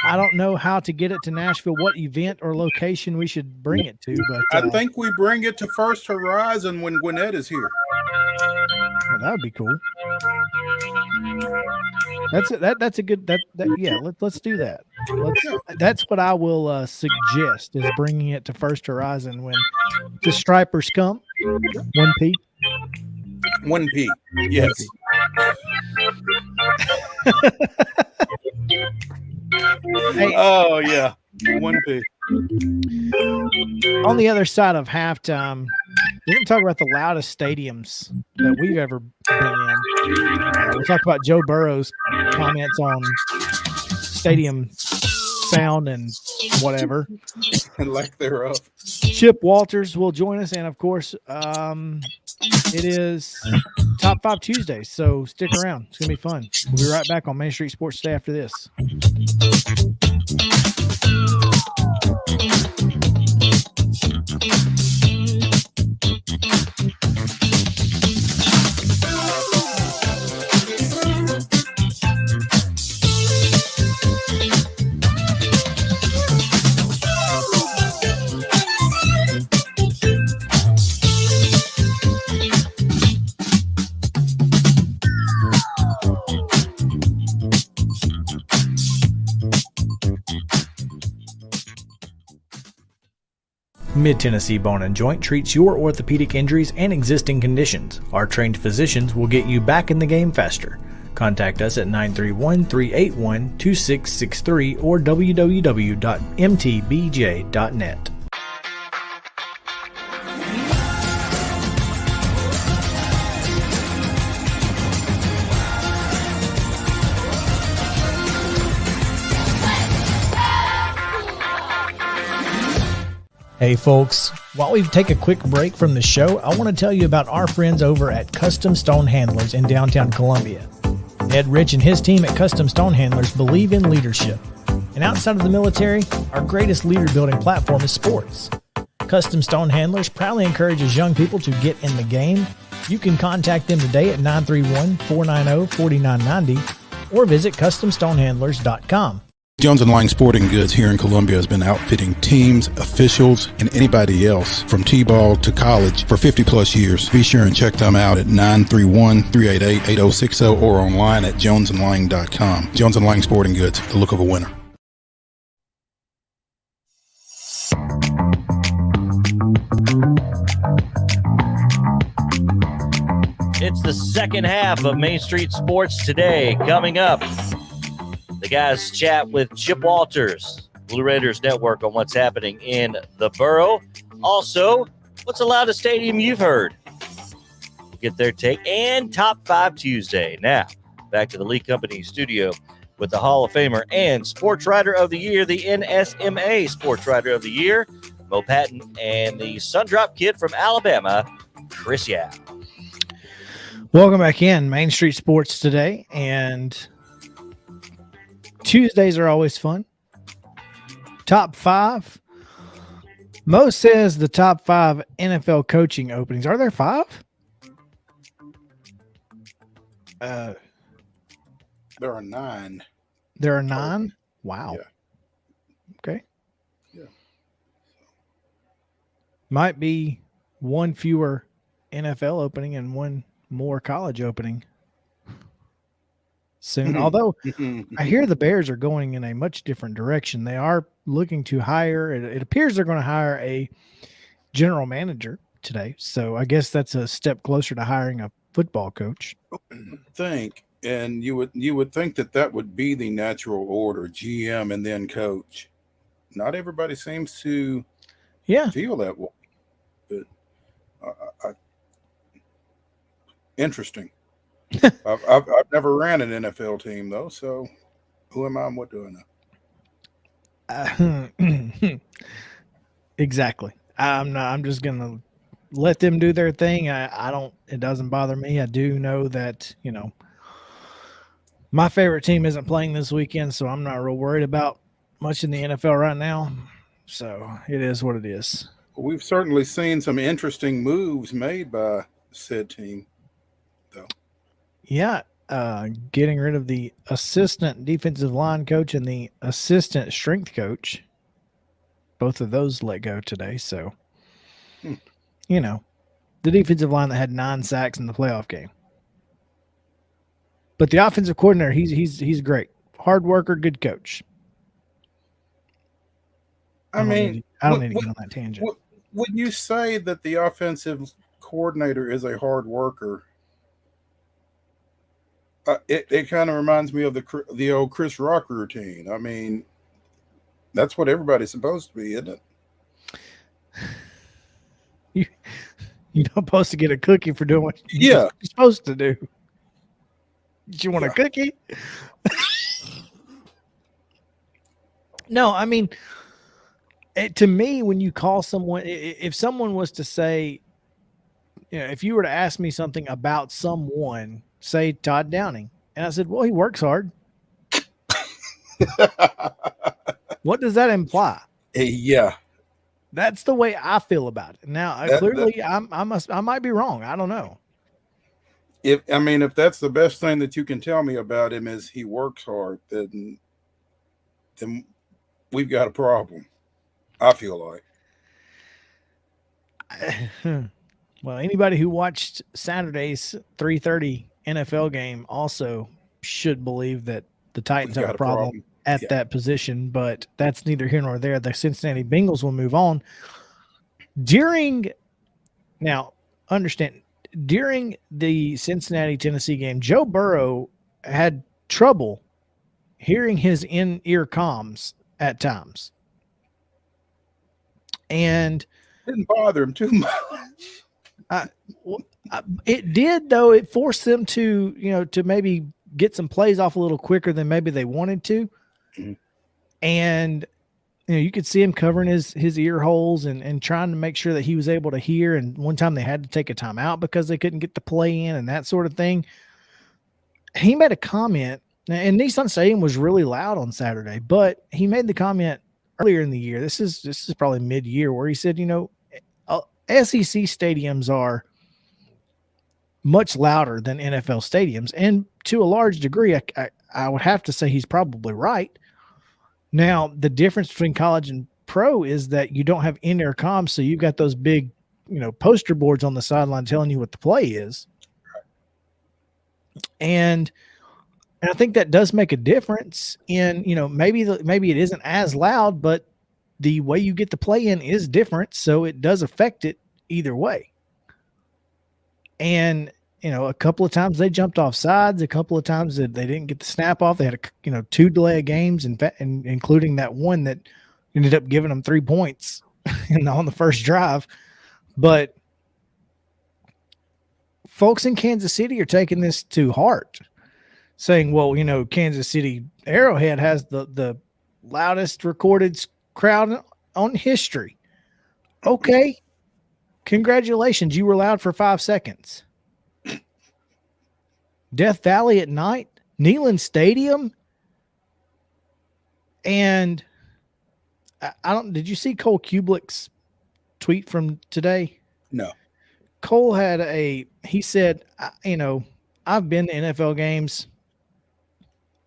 I don't know how to get it to Nashville, what event or location we should bring it to, but I think we bring it to First Horizon when Gwinnett is here. well, that would be cool. That's a good yeah. Let's do that. That's what I will suggest is bringing it to First Horizon when the stripers come. 1P. 1P. Yes. Hey, Oh yeah. 1P. on the other side of halftime, we're going to talk about the loudest stadiums that we've ever been in. We'll talk about Joe Burrow's comments on stadium sound and whatever. And lack thereof. Chip Walters will join us, and of course, it is Top 5 Tuesdays, so stick around. It's going to be fun. We'll be right back on Main Street Sports Today after this. Mid-Tennessee Bone and Joint treats your orthopedic injuries and existing conditions. Our trained physicians will get you back in the game faster. Contact us at 931-381-2663 or www.mtbj.net. Hey folks, while we take a quick break from the show, I want to tell you about our friends over at Custom Stone Handlers in downtown Columbia. Ed Rich and his team at Custom Stone Handlers believe in leadership. And outside of the military, our greatest leader building platform is sports. Custom Stone Handlers proudly encourages young people to get in the game. You can contact them today at 931-490-4990 or visit CustomStonehandlers.com. Jones & Lang Sporting Goods here in Columbia has been outfitting teams, officials, and anybody else from T-ball to college for 50-plus years. Be sure and check them out at 931-388-8060 or online at jonesandlang.com. Jones & Lang Sporting Goods, the look of a winner. It's the second half of Main Street Sports Today. Coming up, the guys chat with Chip Walters, Blue Raiders Network, on what's happening in the borough. Also, what's the loudest stadium you've heard? We'll get their take. And Top 5 Tuesday. Now, back to the Lee Company studio with the Hall of Famer and Sports Writer of the Year, the NSMA Sports Writer of the Year, Mo Patton, and the Sundrop Kid from Alabama, Chris Yao. Welcome back in Main Street Sports Today, and Tuesdays are always fun. Top 5. Mo says the top 5 NFL coaching openings. Are there 5? There are 9. There are 9? Wow. Yeah. Okay. Yeah. Might be one fewer NFL opening and one more college opening soon. Although I hear the Bears are going in a much different direction. They are looking to hire, it appears they're going to hire a general manager today. So I guess that's a step closer to hiring a football coach. You would think that would be the natural order, GM and then coach. Not everybody seems to feel that way. But interesting. I've never ran an NFL team though, so who am I and what do I know? Exactly. I'm just gonna let them do their thing. I don't. It doesn't bother me. I do know that my favorite team isn't playing this weekend, so I'm not real worried about much in the NFL right now. So it is what it is. We've certainly seen some interesting moves made by said team, though. Yeah, getting rid of the assistant defensive line coach and the assistant strength coach. Both of those let go today. So, you know, the defensive line that had 9 sacks in the playoff game. But the offensive coordinator, he's great. Hard worker, good coach. I don't need to get on that tangent. Would you say that the offensive coordinator is a hard worker? It kind of reminds me of the old Chris Rock routine. I mean, that's what everybody's supposed to be, isn't it? You're not supposed to get a cookie for doing what you're supposed to do. Did you want a cookie? No, I mean, to me, when you call someone, if someone was to say, if you were to ask me something about someone, say Todd Downing, and I said, well, he works hard. What does that imply? Yeah. That's the way I feel about it. Now, clearly, I might be wrong. I don't know. If that's the best thing that you can tell me about him is he works hard, then we've got a problem. I feel like. Well, anybody who watched Saturday's 3:30 NFL game also should believe that the Titans have a problem at that position, but that's neither here nor there. The Cincinnati Bengals will move on. During the Cincinnati-Tennessee game, Joe Burrow had trouble hearing his in-ear comms at times. And didn't bother him too much. It did, though. It forced them to, to maybe get some plays off a little quicker than maybe they wanted to. Mm-hmm. And, you could see him covering his ear holes and trying to make sure that he was able to hear. And one time they had to take a timeout because they couldn't get the play in and that sort of thing. He made a comment, and Nissan Stadium was really loud on Saturday, but he made the comment earlier in the year. This is probably mid-year, where he said, SEC stadiums are much louder than NFL stadiums. And to a large degree, I would have to say he's probably right. Now, the difference between college and pro is that you don't have in-ear comms, so you've got those big, poster boards on the sideline telling you what the play is. And I think that does make a difference in, maybe it isn't as loud, but the way you get the play in is different, so it does affect it either way. And, a couple of times they jumped off sides, a couple of times they didn't get the snap off. They had, 2 delay of games, and including that one that ended up giving them 3 points on the first drive. But folks in Kansas City are taking this to heart, saying, well, Kansas City Arrowhead has the loudest recorded crowd on history. Okay. Congratulations. You were loud for 5 seconds. Death Valley at night, Neyland Stadium. And did you see Cole Kubelik's tweet from today? No. Cole he said, I've been to NFL games,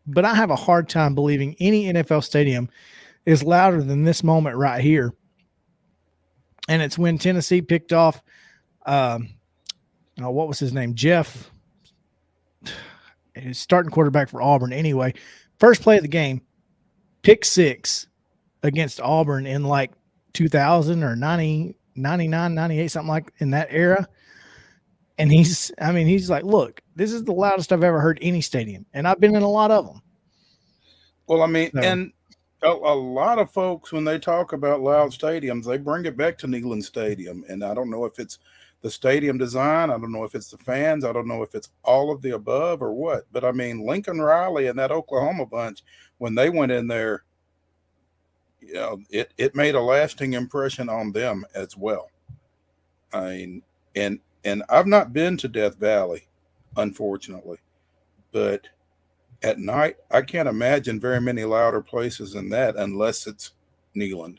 but I have a hard time believing any NFL stadium is louder than this moment right here. And it's when Tennessee picked off, what was his name? Jeff, his starting quarterback for Auburn. Anyway, first play of the game, pick 6 against Auburn in like 2000 or 90, 99, 98, something like in that era. And he's like, look, this is the loudest I've ever heard any stadium. And I've been in a lot of them. Well, and a lot of folks, when they talk about loud stadiums, they bring it back to Neyland Stadium. And I don't know if it's the stadium design. I don't know if it's the fans. I don't know if it's all of the above or what. But, Lincoln Riley and that Oklahoma bunch, when they went in there, it made a lasting impression on them as well. And I've not been to Death Valley, unfortunately. But at night, I can't imagine very many louder places than that unless it's Neyland.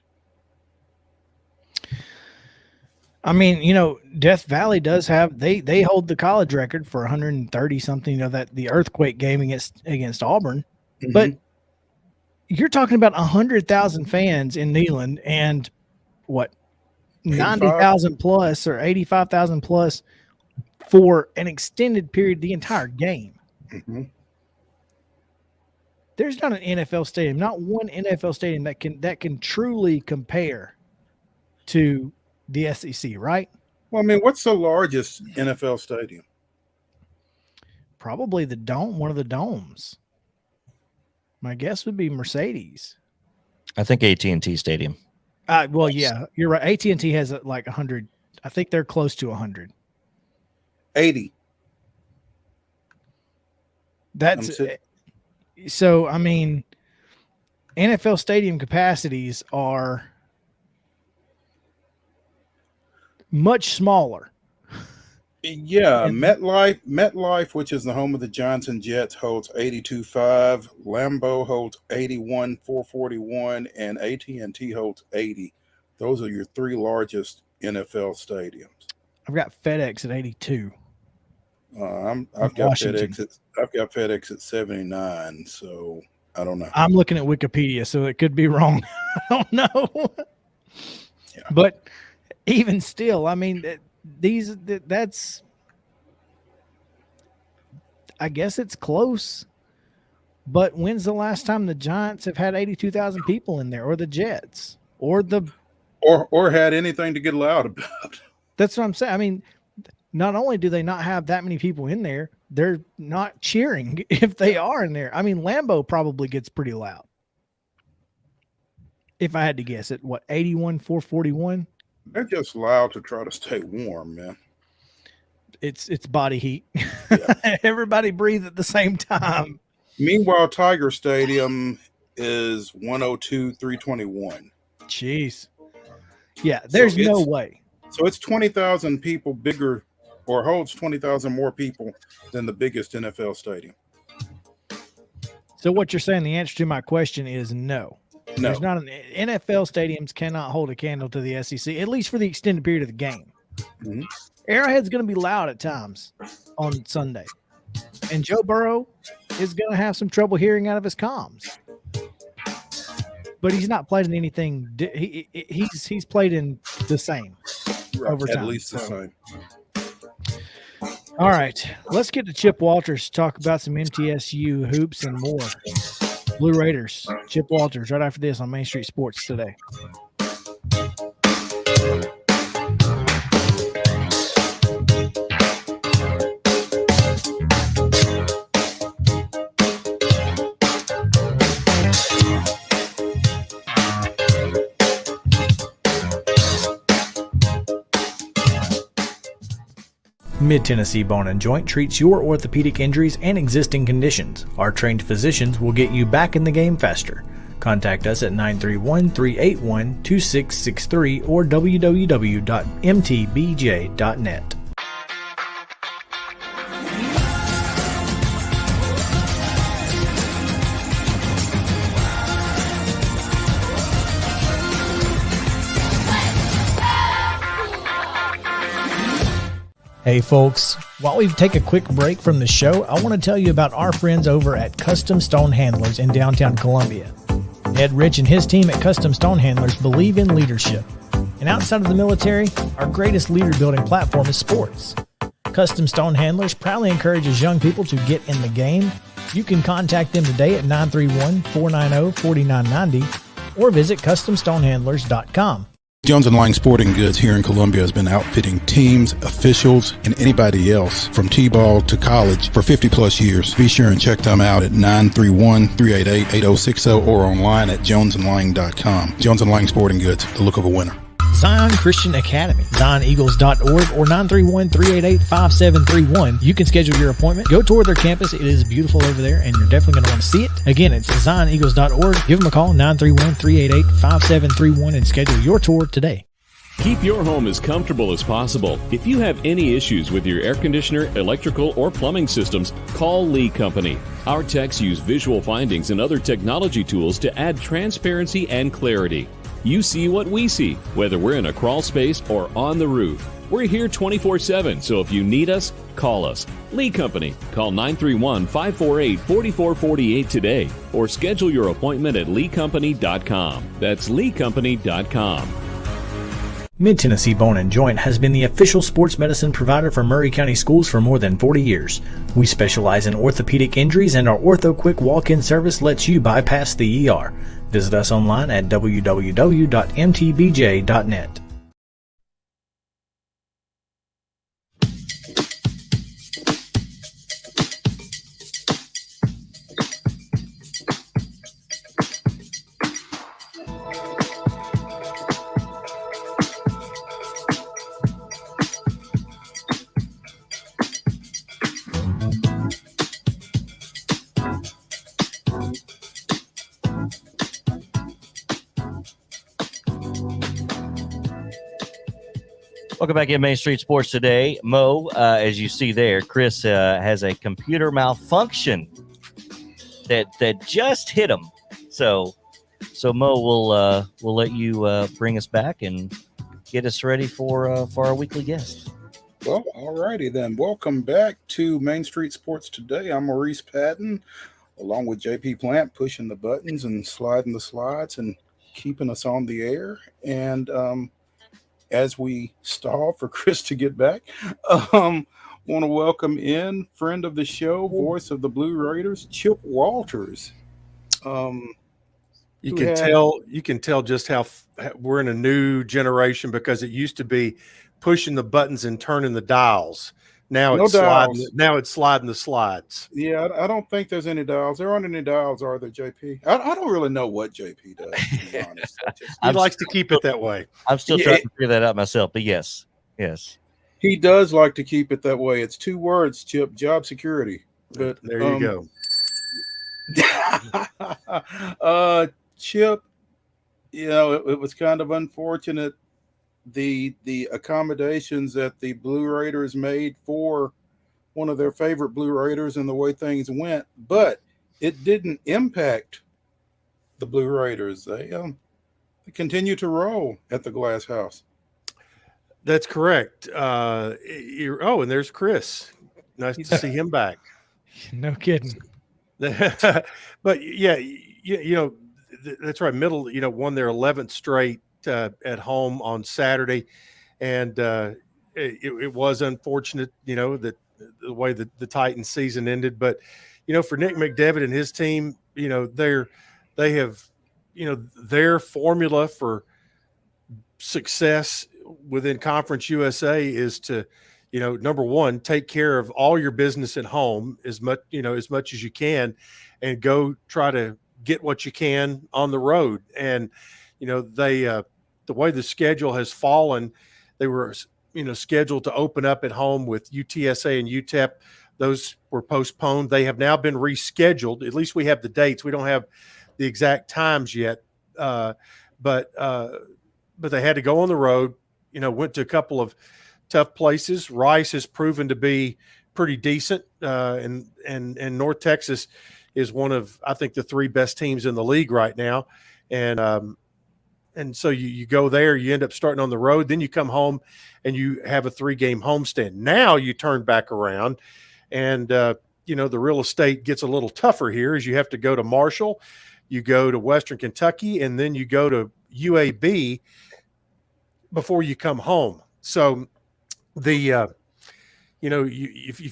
I mean, Death Valley does have they hold the college record for 130 something. That the earthquake game against Auburn, but you're talking about 100,000 fans in Neyland and what 90,000 plus or 85,000 plus for an extended period, the entire game. Mm-hmm. There's not an NFL stadium, not one NFL stadium that can truly compare to the SEC, right? Well, I mean, what's the largest NFL stadium? Probably the dome, one of the domes. My guess would be Mercedes. I think AT&T Stadium. Well, yeah, you're right. AT&T has like 100. I think they're close to 100. 80. That's so. I mean, NFL stadium capacities are much smaller. Yeah, MetLife, which is the home of the Johnson Jets, holds 82.5. Lambeau holds 81,441, and AT&T holds 80. Those are your three largest NFL stadiums. I've got FedEx at 82. I've got FedEx at 79. So I don't know. I'm looking at Wikipedia, so it could be wrong. I don't know. Yeah. But even still, I mean, that's, I guess it's close, but when's the last time the Giants have had 82,000 people in there, or the Jets, or had anything to get loud about? That's what I'm saying. I mean, not only do they not have that many people in there, they're not cheering if they are in there. I mean, Lambeau probably gets pretty loud. If I had to guess it, 81,441? They're just loud to try to stay warm, man. It's body heat. Yeah. Everybody breathe at the same time. Meanwhile, Tiger Stadium is 102,321. Jeez. Yeah, there's no way. So it's 20,000 people bigger, or holds 20,000 more people than the biggest NFL stadium. So what you're saying, the answer to my question is no. No. There's not NFL stadiums cannot hold a candle to the SEC, at least for the extended period of the game. Mm-hmm. Arrowhead's going to be loud at times on Sunday. And Joe Burrow is going to have some trouble hearing out of his comms. But he's not played in anything. He's played in the same over time. At least the same. All right. Let's get to Chip Walters to talk about some MTSU hoops and more. Blue Raiders, Chip Walters, right after this on Main Street Sports Today. Mid-Tennessee Bone and Joint treats your orthopedic injuries and existing conditions. Our trained physicians will get you back in the game faster. Contact us at 931-381-2663 or www.mtbj.net. Hey folks, while we take a quick break from the show, I want to tell you about our friends over at Custom Stone Handlers in downtown Columbia. Ed Rich and his team at Custom Stone Handlers believe in leadership. And outside of the military, our greatest leader building platform is sports. Custom Stone Handlers proudly encourages young people to get in the game. You can contact them today at 931-490-4990 or visit CustomStonehandlers.com. Jones & Lang Sporting Goods here in Columbia has been outfitting teams, officials, and anybody else from T-ball to college for 50 plus years. Be sure and check them out at 931-388-8060 or online at jonesandlang.com. Jones & Lang Sporting Goods, the look of a winner. Zion Christian Academy, zioneagles.org or 931-388-5731. You can schedule your appointment. Go tour their campus. It is beautiful over there, and you're definitely going to want to see it. Again, it's zioneagles.org. Give them a call, 931-388-5731, and schedule your tour today. Keep your home as comfortable as possible. If you have any issues with your air conditioner, electrical, or plumbing systems, call Lee Company. Our techs use visual findings and other technology tools to add transparency and clarity. You see what we see, whether we're in a crawl space or on the roof. We're here 24/7, so if you need us, call us. Lee Company. Call 931-548-4448 today or schedule your appointment at leecompany.com. That's leecompany.com. Mid-Tennessee Bone & Joint has been the official sports medicine provider for Maury County Schools for more than 40 years. We specialize in orthopedic injuries, and our Ortho Quick walk-in service lets you bypass the ER. Visit us online at www.mtbj.net. Welcome back in Main Street Sports today. Mo, as you see there, Chris has a computer malfunction that just hit him. So Mo will let you bring us back and get us ready for our weekly guest. Well, all righty then. Welcome back to Main Street Sports today. I'm Maurice Patton, along with JP Plant, pushing the buttons and sliding the slides and keeping us on the air. And as we stall for Chris to get back, want to welcome in friend of the show, voice of the Blue Raiders, Chip Walters. You can tell just how we're in a new generation, because it used to be pushing the buttons and turning the dials. Now it's sliding the slides. Yeah, I don't think there's any dials. There aren't any dials, are there, JP? I don't really know what JP does, to be honest. He likes to keep it that way. I'm still trying to figure that out myself, but yes. He does like to keep it that way. It's two words, Chip: job security. But there you go. Chip, it was kind of unfortunate, the accommodations that the Blue Raiders made for one of their favorite Blue Raiders and the way things went, but it didn't impact the Blue Raiders. They continue to roll at the Glass House. That's correct. And there's Chris. Nice to see him back. No kidding. But yeah, that's right. Middle, won their 11th straight at home on Saturday, and it was unfortunate, that the way the Titans season ended. But for Nick McDevitt and his team, they have their formula for success within Conference USA is to number one, take care of all your business at home as much as you can, and go try to get what you can on the road. And the way the schedule has fallen, they were scheduled to open up at home with UTSA and UTEP. Those were postponed. They have now been rescheduled. At least we have the dates. We don't have the exact times yet, but they had to go on the road. Went to a couple of tough places. Rice has proven to be pretty decent, and North Texas is one of, I think, the three best teams in the league right now. And so you go there, you end up starting on the road, then you come home and you have a 3-game homestand. Now you turn back around, and the real estate gets a little tougher here, as you have to go to Marshall, you go to Western Kentucky, and then you go to UAB before you come home. So if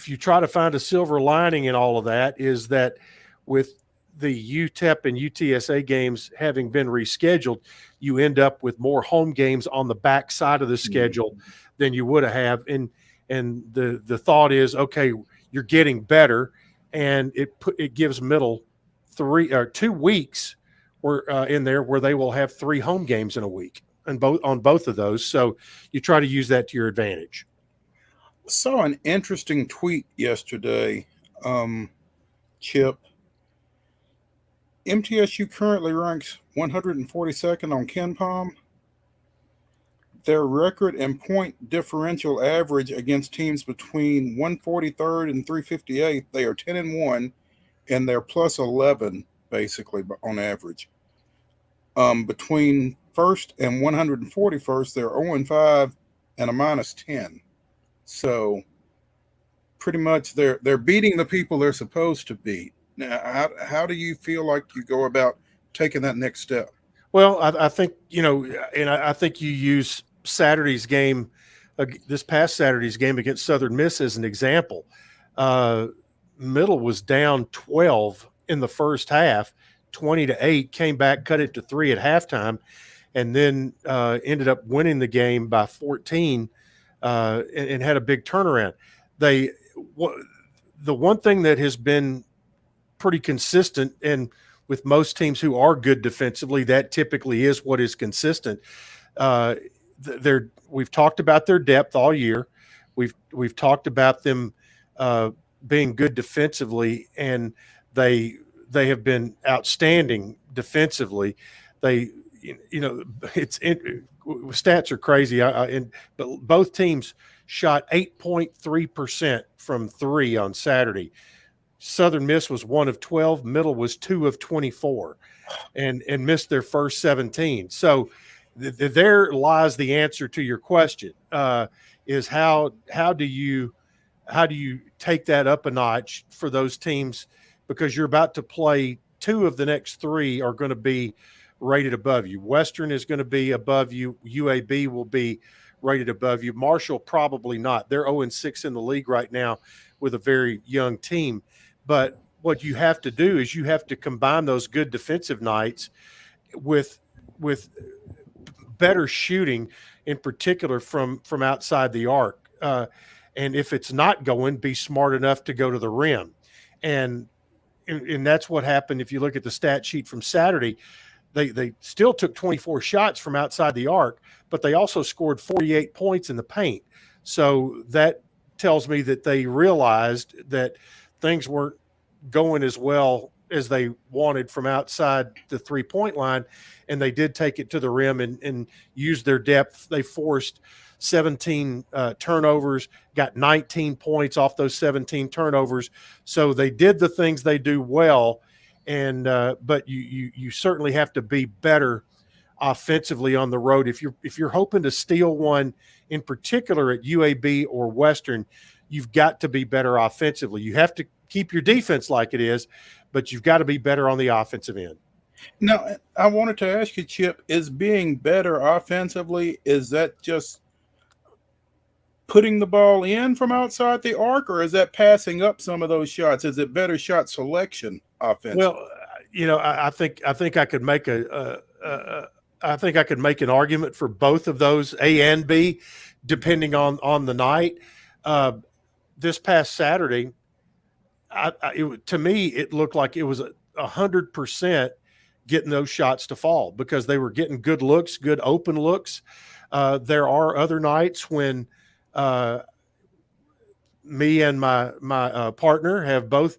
you try to find a silver lining in all of that, is that with the UTEP and UTSA games having been rescheduled, you end up with more home games on the back side of the schedule than you would have. And the thought is, okay, you're getting better, and it gives Middle 2 weeks in there where they will have 3 home games in a week, and on both of those. So you try to use that to your advantage. Saw an interesting tweet yesterday, Chip. MTSU currently ranks 142nd on KenPom. Their record and point differential average against teams between 143rd and 358th, they are 10-1, and they're plus 11 basically on average. Between 101st and 141st. They're 0-5 and a -10. So pretty much they're beating the people they're supposed to beat. Now, how do you feel like you go about taking that next step? Well, I think, and I think you use Saturday's game, this past Saturday's game against Southern Miss as an example. Middle was down 12 in the first half, 20-8, came back, cut it to 3 at halftime, and then ended up winning the game by 14 and had a big turnaround. The one thing that has been pretty consistent, and with most teams who are good defensively, that typically is what is consistent. We've talked about their depth all year. We've talked about them being good defensively, and they have been outstanding defensively. Stats are crazy. But both teams shot 8.3% from 3 on Saturday. Southern Miss was 1 of 12. Middle was 2 of 24, and missed their first 17. So there lies the answer to your question: is how do you take that up a notch for those teams, because you're about to play 2 of the next 3 are going to be rated above you. Western is going to be above you. UAB will be rated above you. Marshall probably not. They're 0-6 in the league right now with a very young team. But what you have to do is you have to combine those good defensive nights with better shooting, in particular from outside the arc. And if it's not going, be smart enough to go to the rim. And that's what happened. If you look at the stat sheet from Saturday, they still took 24 shots from outside the arc, but they also scored 48 points in the paint. So that tells me that they realized that things weren't going as well as they wanted from outside the 3-point line, and they did take it to the rim and use their depth. They forced 17 turnovers, got 19 points off those 17 turnovers. So they did the things they do well, and but you certainly have to be better offensively on the road. If you're hoping to steal one, in particular at UAB or Western, you've got to be better offensively. You have to keep your defense like it is, but you've got to be better on the offensive end. Now, I wanted to ask you, Chip, is being better offensively, is that just putting the ball in from outside the arc, or is that passing up some of those shots? Is it better shot selection offensively? Well, I think I could make I think I could make an argument for both of those, A and B, depending on the night. This past Saturday, to me, it looked like it was 100% getting those shots to fall, because they were getting good looks, good open looks. There are other nights when me and my partner have both,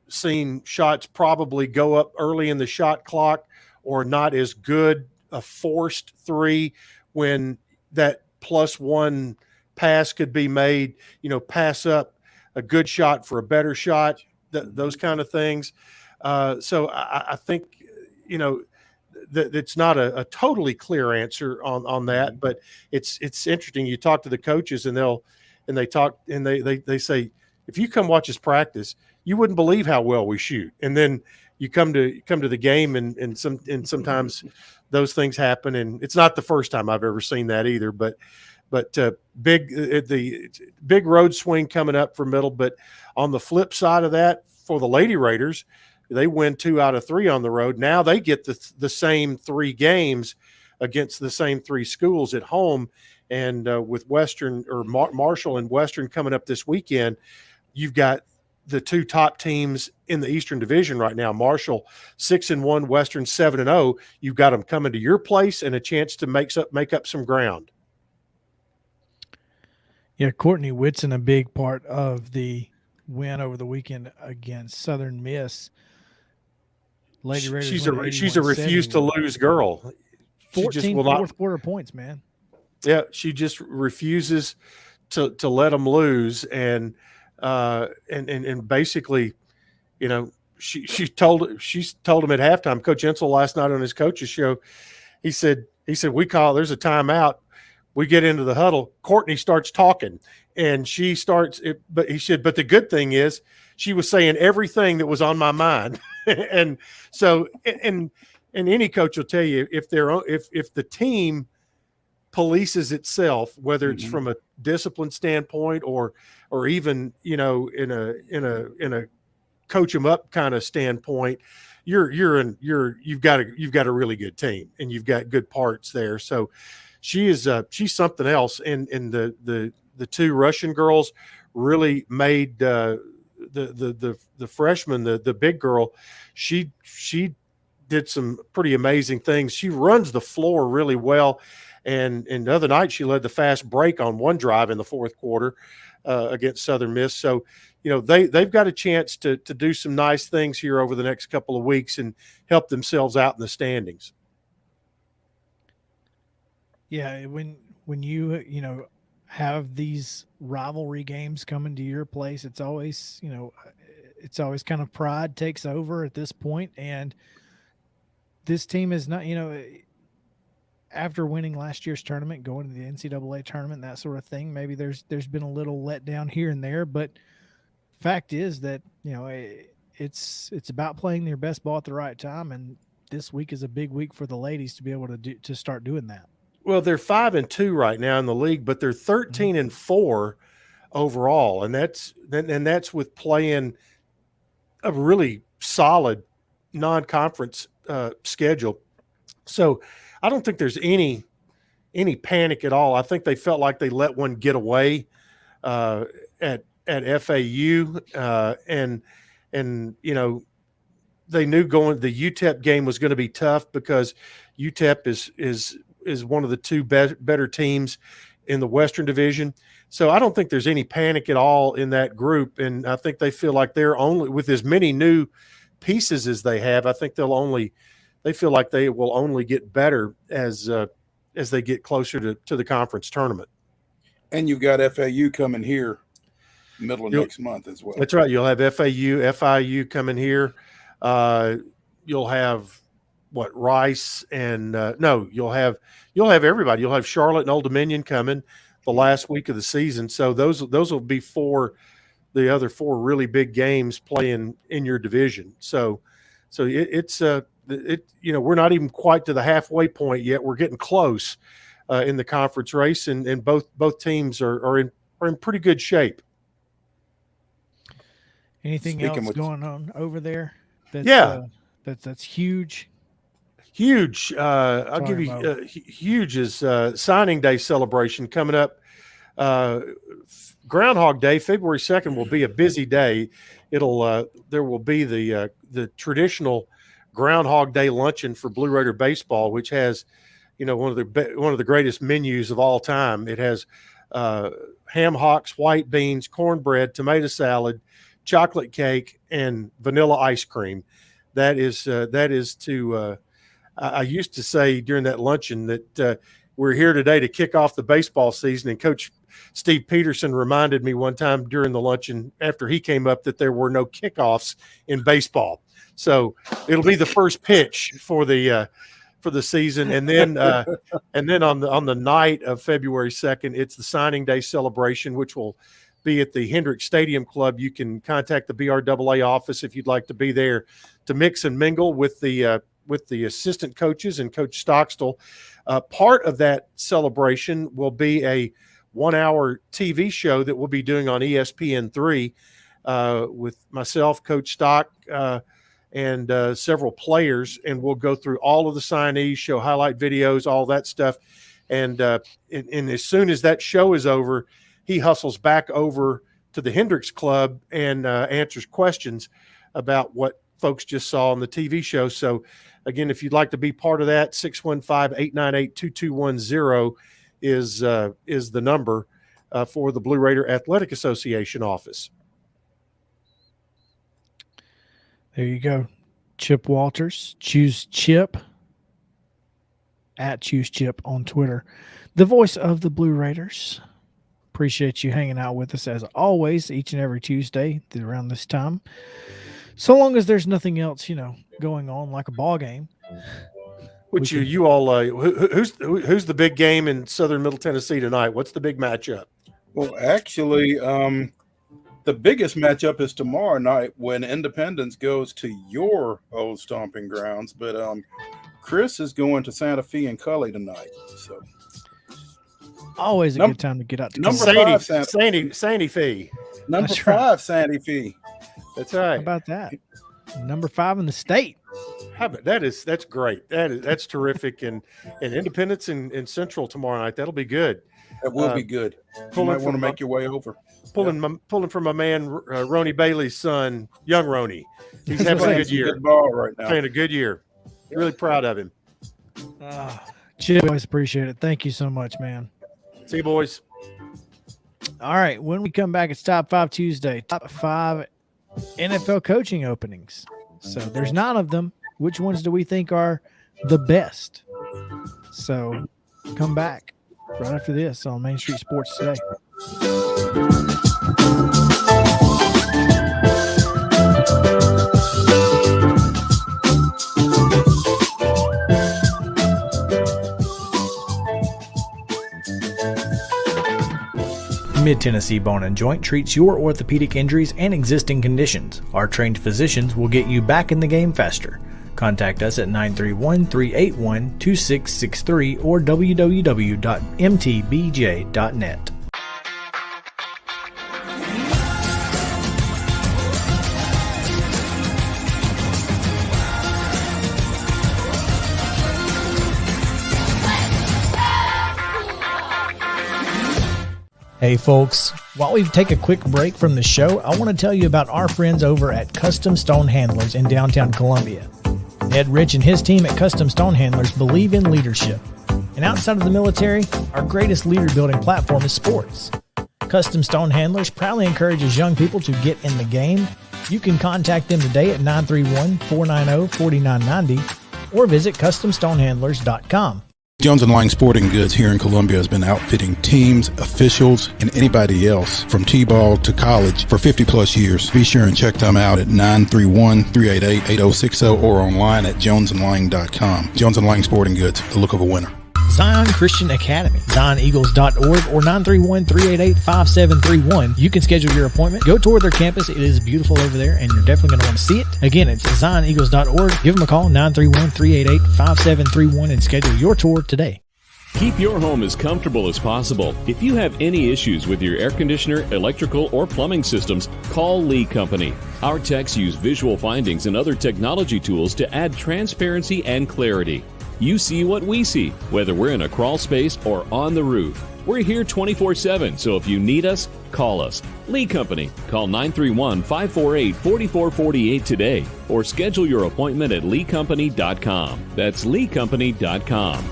seen shots probably go up early in the shot clock, or not as good a forced 3 when that +1 pass could be made, pass up a good shot for a better shot, those kind of things. So I think, that it's not a totally clear answer on that, but it's interesting. You talk to the coaches and they say, if you come watch us practice, you wouldn't believe how well we shoot. And then you come to the game and sometimes those things happen. And it's not the first time I've ever seen that either, but the big road swing coming up for Middle. But on the flip side of that, for the Lady Raiders, they win 2 out of 3 on the road. Now they get the same 3 games against the same 3 schools at home. And with Western or Marshall and Western coming up this weekend, you've got the 2 top teams in the Eastern Division right now. Marshall 6-1, Western 7-0. You've got them coming to your place and a chance to make up some ground. Yeah, Courtney Whitson, a big part of the win over the weekend against Southern Miss. Lady Raiders. She's a refuse to lose girl. 14 fourth quarter points, man. Yeah, she just refuses to let them lose, and basically, she's told him at halftime. Coach Ensel last night on his coach's show, he said, we call, there's a timeout. We get into the huddle. Courtney starts talking and she starts, but he said, but the good thing is she was saying everything that was on my mind. And so, and any coach will tell you if the team polices itself, whether it's from a discipline standpoint or even, you know, in a coach them up kind of standpoint, you've got a really good team and you've got good parts there. So she's something else. And the two Russian girls really made the freshman, the big girl, she did some pretty amazing things. She runs the floor really well. And the other night she led the fast break on one drive in the fourth quarter against Southern Miss. So, you know, they've got a chance to do some nice things here over the next couple of weeks and help themselves out in the standings. Yeah, when you know, have these rivalry games coming to your place, it's always, you know, it's always kind of pride takes over at this point. And this team is not, you know, after winning last year's tournament, going to the NCAA tournament, that sort of thing, maybe there's been a little letdown here and there, but fact is that, you know, it's about playing your best ball at the right time, and this week is a big week for the ladies to be able to start doing that. Well, they're 5-2 right now in the league, but they're 13-4 overall, and that's with playing a really solid non-conference schedule. So I don't think there's any panic at all. I think they felt like they let one get away at FAU, and you know, they knew going the UTEP game was going to be tough because UTEP is one of the two better teams in the Western Division. So I don't think there's any panic at all in that group, and I think they feel like they're only with as many new pieces as they have. I think they feel like they will only get better as they get closer to the conference tournament. And you've got FAU coming here middle of next month as well. That's right. You'll have FIU coming here. You'll have Rice and you'll have everybody. You'll have Charlotte and Old Dominion coming the last week of the season. So those will be the other four really big games playing in your division. So it's you know, we're not even quite to the halfway point yet. We're getting close in the conference race, and both teams are in pretty good shape. Anything else going on over there? That's huge. Huge. I'll give you huge is signing day celebration coming up. Groundhog Day, February 2nd, will be a busy day. There will be the traditional Groundhog Day luncheon for Blue Raider baseball, which has, you know, one of the greatest menus of all time. It has ham hocks, white beans, cornbread, tomato salad, chocolate cake, and vanilla ice cream. That is to I used to say during that luncheon that we're here today to kick off the baseball season, and Coach Steve Peterson reminded me one time during the luncheon after he came up that there were no kickoffs in baseball. So it'll be the first pitch for the season, and then on the night of February 2nd, it's the signing day celebration, which will be at the Hendricks Stadium Club. You can contact the BRAA office if you'd like to be there to mix and mingle with the assistant coaches and Coach Stockstill. Part of that celebration will be a 1-hour TV show that we'll be doing on ESPN3 with myself, Coach Stock, and several players, and we'll go through all of the signees, show highlight videos, all that stuff. And as soon as that show is over, he hustles back over to the Hendricks Club and answers questions about what folks just saw on the TV show. So, again, if you'd like to be part of that, 615-898-2210 is the number for the Blue Raider Athletic Association office. There you go. Chip Walters. Choose Chip at Choose Chip on Twitter. The voice of the Blue Raiders. Appreciate you hanging out with us as always, each and every Tuesday around this time. So long as there's nothing else, you know, going on like a ball game. Which you all who's the big game in Southern Middle Tennessee tonight? What's the big matchup? Well, actually, the biggest matchup is tomorrow night when Independence goes to your old stomping grounds. But Chris is going to Santa Fe and Cully tonight. So always a good time to get out to number Cully. five, Santa Fe. Number That's 5, right. Santa Fe. That's right. How about that? Number 5 in the state. That's great. That's terrific. And Independence in Central tomorrow night. That'll be good. That will be good. You might want to make your way over. Pulling from my man Ronnie Bailey's son, young Ronnie. He's having a good year. Good ball right now. Playing a good year. Really proud of him. Chip, always appreciate it. Thank you so much, man. See you, boys. All right. When we come back, it's Top 5 Tuesday. Top 5 NFL coaching openings. So there's 9 of them. Which ones do we think are the best? So come back right after this on Main Street Sports Today. Mid-Tennessee Bone and Joint treats your orthopedic injuries and existing conditions. Our trained physicians will get you back in the game faster. Contact us at 931-381-2663 or www.mtbj.net. Hey folks, while we take a quick break from the show, I want to tell you about our friends over at Custom Stone Handlers in downtown Columbia. Ed Rich and his team at Custom Stone Handlers believe in leadership. And outside of the military, our greatest leader building platform is sports. Custom Stone Handlers proudly encourages young people to get in the game. You can contact them today at 931-490-4990 or visit CustomStonehandlers.com. Jones & Lang Sporting Goods here in Columbia has been outfitting teams, officials, and anybody else from T-ball to college for 50 plus years. Be sure and check them out at 931-388-8060 or online at jonesandlang.com. Jones & Lang Sporting Goods, the look of a winner. Zion Christian Academy, ZionEagles.org or 931-388-5731. You can schedule your appointment. Go tour their campus. It is beautiful over there, and you're definitely going to want to see it. Again, it's ZionEagles.org. Give them a call, 931-388-5731, and schedule your tour today. Keep your home as comfortable as possible. If you have any issues with your air conditioner, electrical, or plumbing systems, call Lee Company. Our techs use visual findings and other technology tools to add transparency and clarity. You see what we see, whether we're in a crawl space or on the roof. We're here 24/7, so if you need us, call us. Lee Company. Call 931-548-4448 today or schedule your appointment at leecompany.com. That's leecompany.com.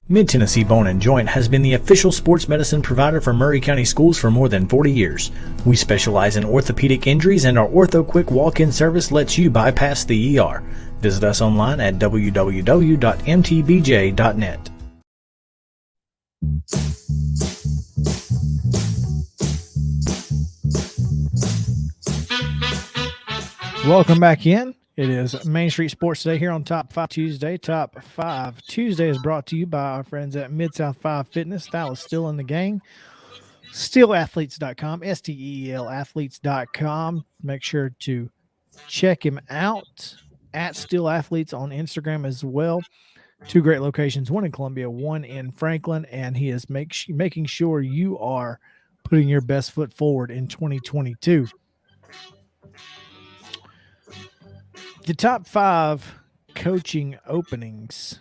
Mid-Tennessee Bone and Joint has been the official sports medicine provider for Maury County Schools for more than 40 years. We specialize in orthopedic injuries, and our Ortho Quick walk-in service lets you bypass the ER. Visit us online at www.mtbj.net. Welcome back in. It is Main Street Sports Today here on Top 5 Tuesday. Top 5 Tuesday is brought to you by our friends at Mid-South 5 Fitness. Thal is still in the gang. SteelAthletes.com, STEEL athletes.com. Make sure to check him out at Steel Athletes on Instagram as well. 2 great locations, one in Columbia, one in Franklin, and he is making sure you are putting your best foot forward in 2022. The top 5 coaching openings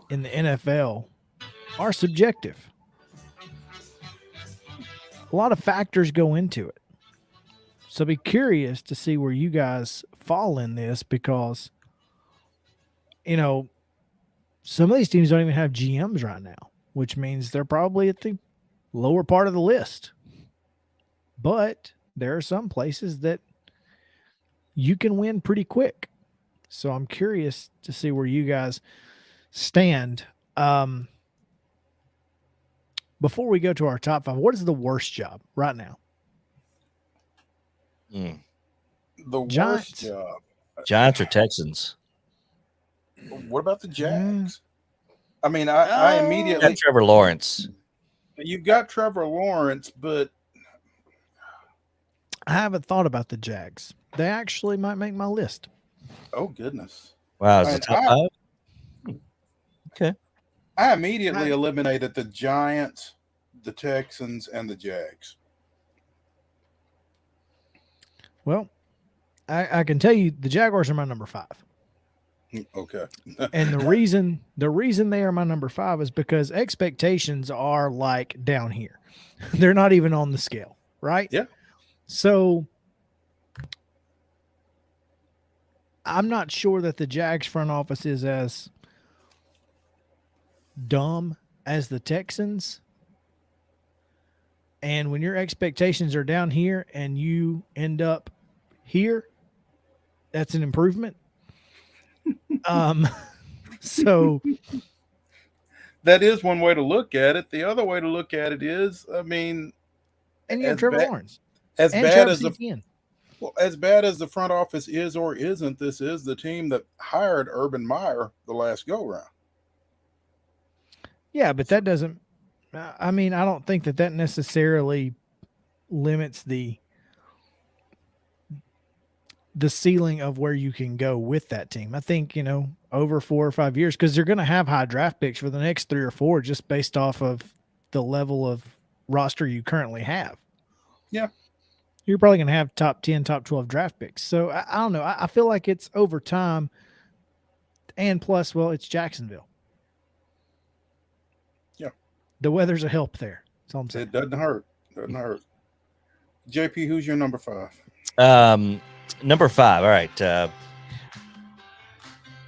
in the NFL are subjective. A lot of factors go into it. So be curious to see where you guys fall in this because, you know, some of these teams don't even have GMs right now, which means they're probably at the lower part of the list. But there are some places that you can win pretty quick. So I'm curious to see where you guys stand. Before we go to our top 5, what is the worst job right now? The Giants. worst job. Giants or Texans? What about the Jags? I mean, I immediately Got Trevor Lawrence. you've got Trevor Lawrence, but I haven't thought about the Jags. They actually might make my list. oh goodness, Wow, it's a And top five. Okay. I immediately eliminated the Giants, the Texans, and the Jags. Well, I can tell you the Jaguars are my number 5. Okay. And the reason they are my number 5 is because expectations are like down here. They're not even on the scale, right? Yeah. So I'm not sure that the Jags front office is as dumb as the Texans. And when your expectations are down here and you end up here, that's an improvement. So that is one way to look at it. The other way to look at it is, I mean, and you have as Trevor bad- Lawrence as and bad Travis as the Etienne. well, as bad as the front office is or isn't, this is the team that hired Urban Meyer the last go round. Yeah, but that doesn't. I mean, I don't think that necessarily limits the ceiling of where you can go with that team. I think, over 4 or 5 years, because they're going to have high draft picks for the next 3 or 4 just based off of the level of roster you currently have. Yeah. You're probably going to have top 10, top 12 draft picks. So I don't know. I feel like it's over time. And plus, well, it's Jacksonville. Yeah. The weather's a help there. That's all I'm saying. It doesn't hurt. Doesn't hurt. JP, who's your number 5? Number 5. All right.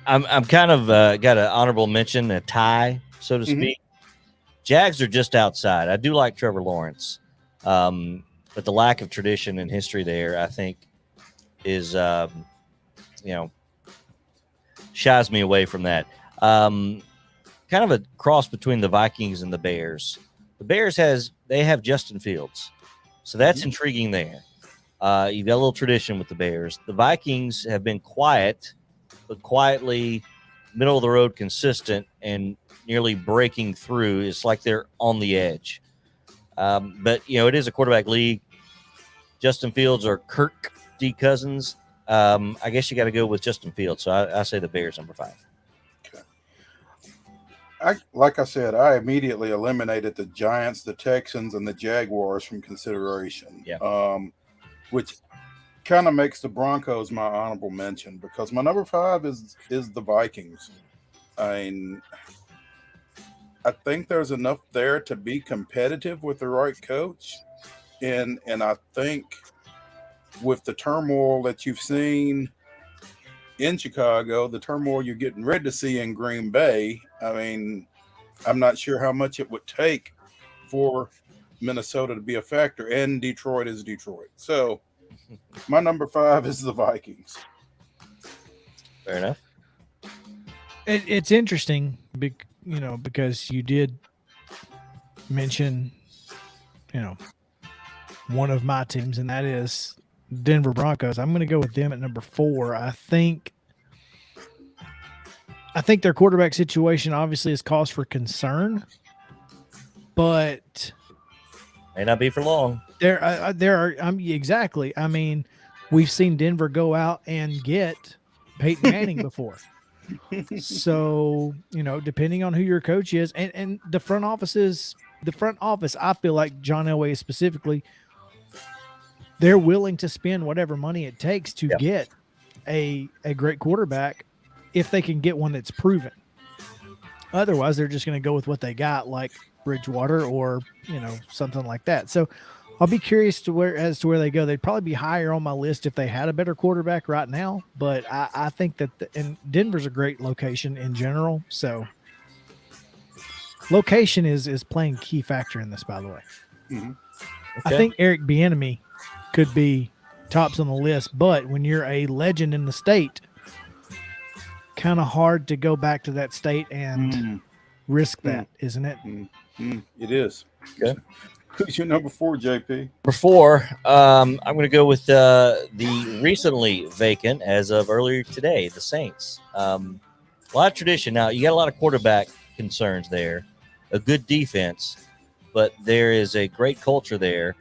I'm kind of got an honorable mention, a tie, so to speak. Jags are just outside. I do like Trevor Lawrence, but the lack of tradition and history there, I think, is shies me away from that. Kind of a cross between the Vikings and the Bears. The Bears have Justin Fields, so that's intriguing there. You've got a little tradition with the Bears. The Vikings have been quiet, but quietly middle of the road, consistent, and nearly breaking through. It's like they're on the edge. But it is a quarterback league. Justin Fields or Kirk D. Cousins. I guess you got to go with Justin Fields. So I say the Bears number 5. Like I said, I immediately eliminated the Giants, the Texans, and the Jaguars from consideration. Yeah. Which kind of makes the Broncos my honorable mention because my number 5 is the Vikings. I think there's enough there to be competitive with the right coach, and I think with the turmoil that you've seen in Chicago, the turmoil you're getting ready to see in Green Bay, I mean, I'm not sure how much it would take for Minnesota to be a factor, and Detroit is Detroit. So my number 5 is the Vikings. Fair enough. It's interesting, because you did mention, one of my teams, and that is Denver Broncos. I'm going to go with them at number 4. I think their quarterback situation obviously is cause for concern, but may not be for long. There are exactly. I mean, we've seen Denver go out and get Peyton Manning before. So, depending on who your coach is, and the front office, I feel like John Elway specifically, they're willing to spend whatever money it takes to get a great quarterback if they can get one that's proven. Otherwise, they're just going to go with what they got, like Bridgewater or, something like that. So I'll be curious as to where they go. They'd probably be higher on my list if they had a better quarterback right now. But I think that and Denver's a great location in general. So location is playing key factor in this, by the way. Mm-hmm. Okay. I think Eric Bieniemy could be tops on the list, but when you're a legend in the state, kind of hard to go back to that state and risk that, isn't it? It is. Okay. Who's your number 4, JP? Number 4, I'm going to go with the recently vacant, as of earlier today, the Saints. A lot of tradition. Now, you got a lot of quarterback concerns there, a good defense, but there is a great culture there.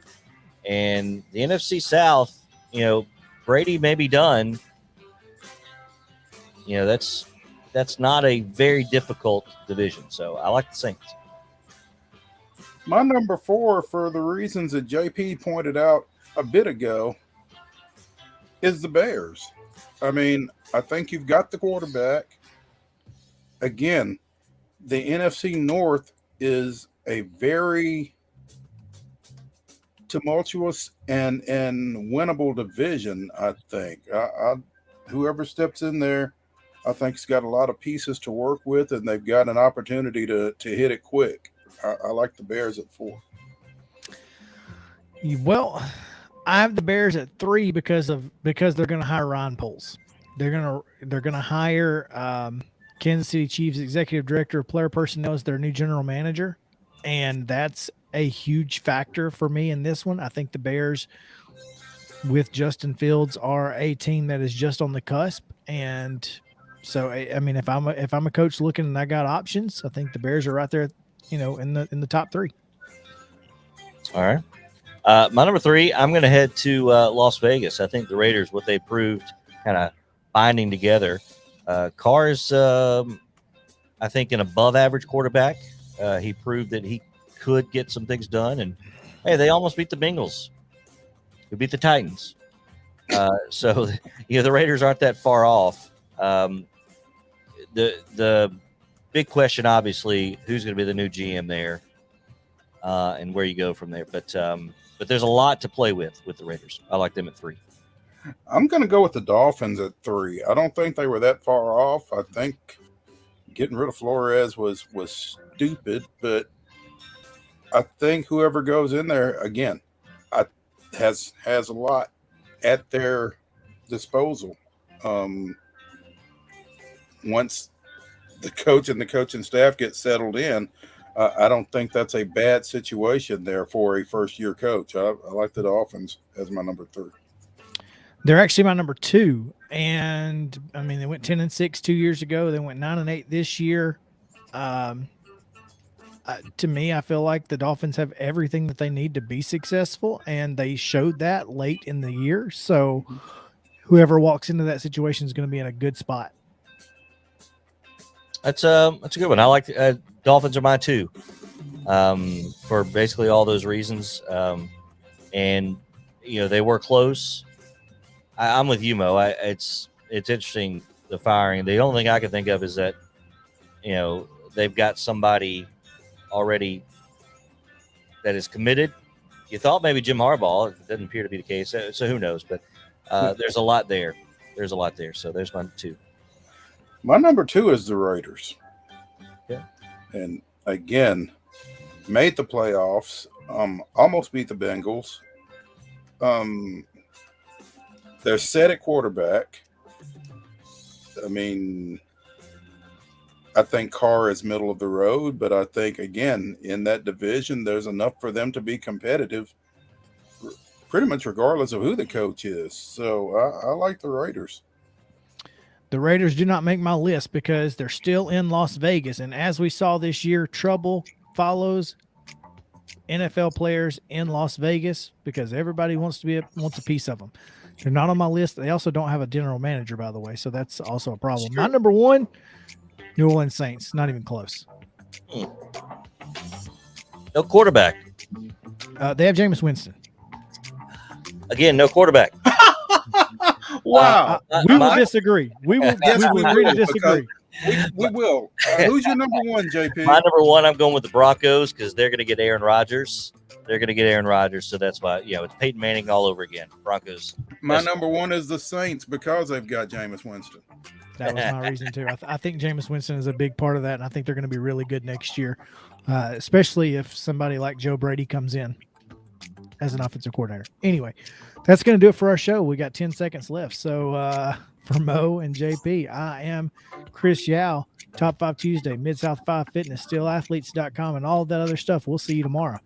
And the NFC South, Brady may be done. That's not a very difficult division. So I like the Saints. My number 4, for the reasons that JP pointed out a bit ago, is the Bears. I mean, I think you've got the quarterback. Again, the NFC North is a very tumultuous and winnable division, I think. Whoever steps in there, I think has got a lot of pieces to work with, and they've got an opportunity to hit it quick. I like the Bears at 4. Well, I have the Bears at 3 because they're going to hire Ryan Poles. They're going to hire Kansas City Chiefs executive director of player personnel as their new general manager, and that's a huge factor for me in this one. I think the Bears with Justin Fields are a team that is just on the cusp, and so I mean, if I'm a coach looking and I got options, I think the Bears are right there, in the top 3. All right. My number 3, I'm going to head to Las Vegas. I think the Raiders, what they proved, kind of binding together. Carr's, I think, an above-average quarterback. He proved that he could get some things done. And, hey, they almost beat the Bengals. They beat the Titans. So, the Raiders aren't that far off. The big question, obviously, who's going to be the new GM there and where you go from there. But there's a lot to play with the Raiders. I like them at 3. I'm going to go with the Dolphins at 3. I don't think they were that far off. I think getting rid of Flores was stupid, but I think whoever goes in there, again, has a lot at their disposal. Once the coach and the coaching staff get settled in, I don't think that's a bad situation there for a first-year coach. I like the Dolphins as my number 3. They're actually my number 2, and I mean they went 10-6 2 years ago. They went 9-8 this year. To me, I feel like the Dolphins have everything that they need to be successful, and they showed that late in the year. So, whoever walks into that situation is going to be in a good spot. That's a good one. I like Dolphins are mine too, for basically all those reasons. And they were close. I'm with you, Mo. It's interesting, the firing. The only thing I can think of is that they've got somebody already that is committed. You thought maybe Jim Harbaugh. It doesn't appear to be the case. So who knows? But there's a lot there. So there's my 2. My number 2 is the Raiders. Yeah. And again, made the playoffs, almost beat the Bengals. They're set at quarterback. I mean, I think Carr is middle of the road, but I think, again, in that division, there's enough for them to be competitive pretty much regardless of who the coach is. So I like the Raiders. The Raiders do not make my list because they're still in Las Vegas. And as we saw this year, trouble follows NFL players in Las Vegas because everybody wants a piece of them. They're not on my list. They also don't have a general manager, by the way. So that's also a problem. My number 1, New Orleans Saints. Not even close. No quarterback. They have Jameis Winston. Again, no quarterback. Wow. We will disagree. We will agree to disagree. We will. Who's your number 1, JP? My number 1, I'm going with the Broncos because they're going to get Aaron Rodgers. So that's why, it's Peyton Manning all over again. Broncos. My number 1 is the Saints because they've got Jameis Winston. That was my reason too. I think Jameis Winston is a big part of that, and I think they're going to be really good next year, especially if somebody like Joe Brady comes in as an offensive coordinator. Anyway, that's going to do it for our show. We got 10 seconds left. So for Mo and JP, I am Chris Yao, Top 5 Tuesday, Mid-South 5 Fitness, SteelAthletes.com, and all of that other stuff. We'll see you tomorrow.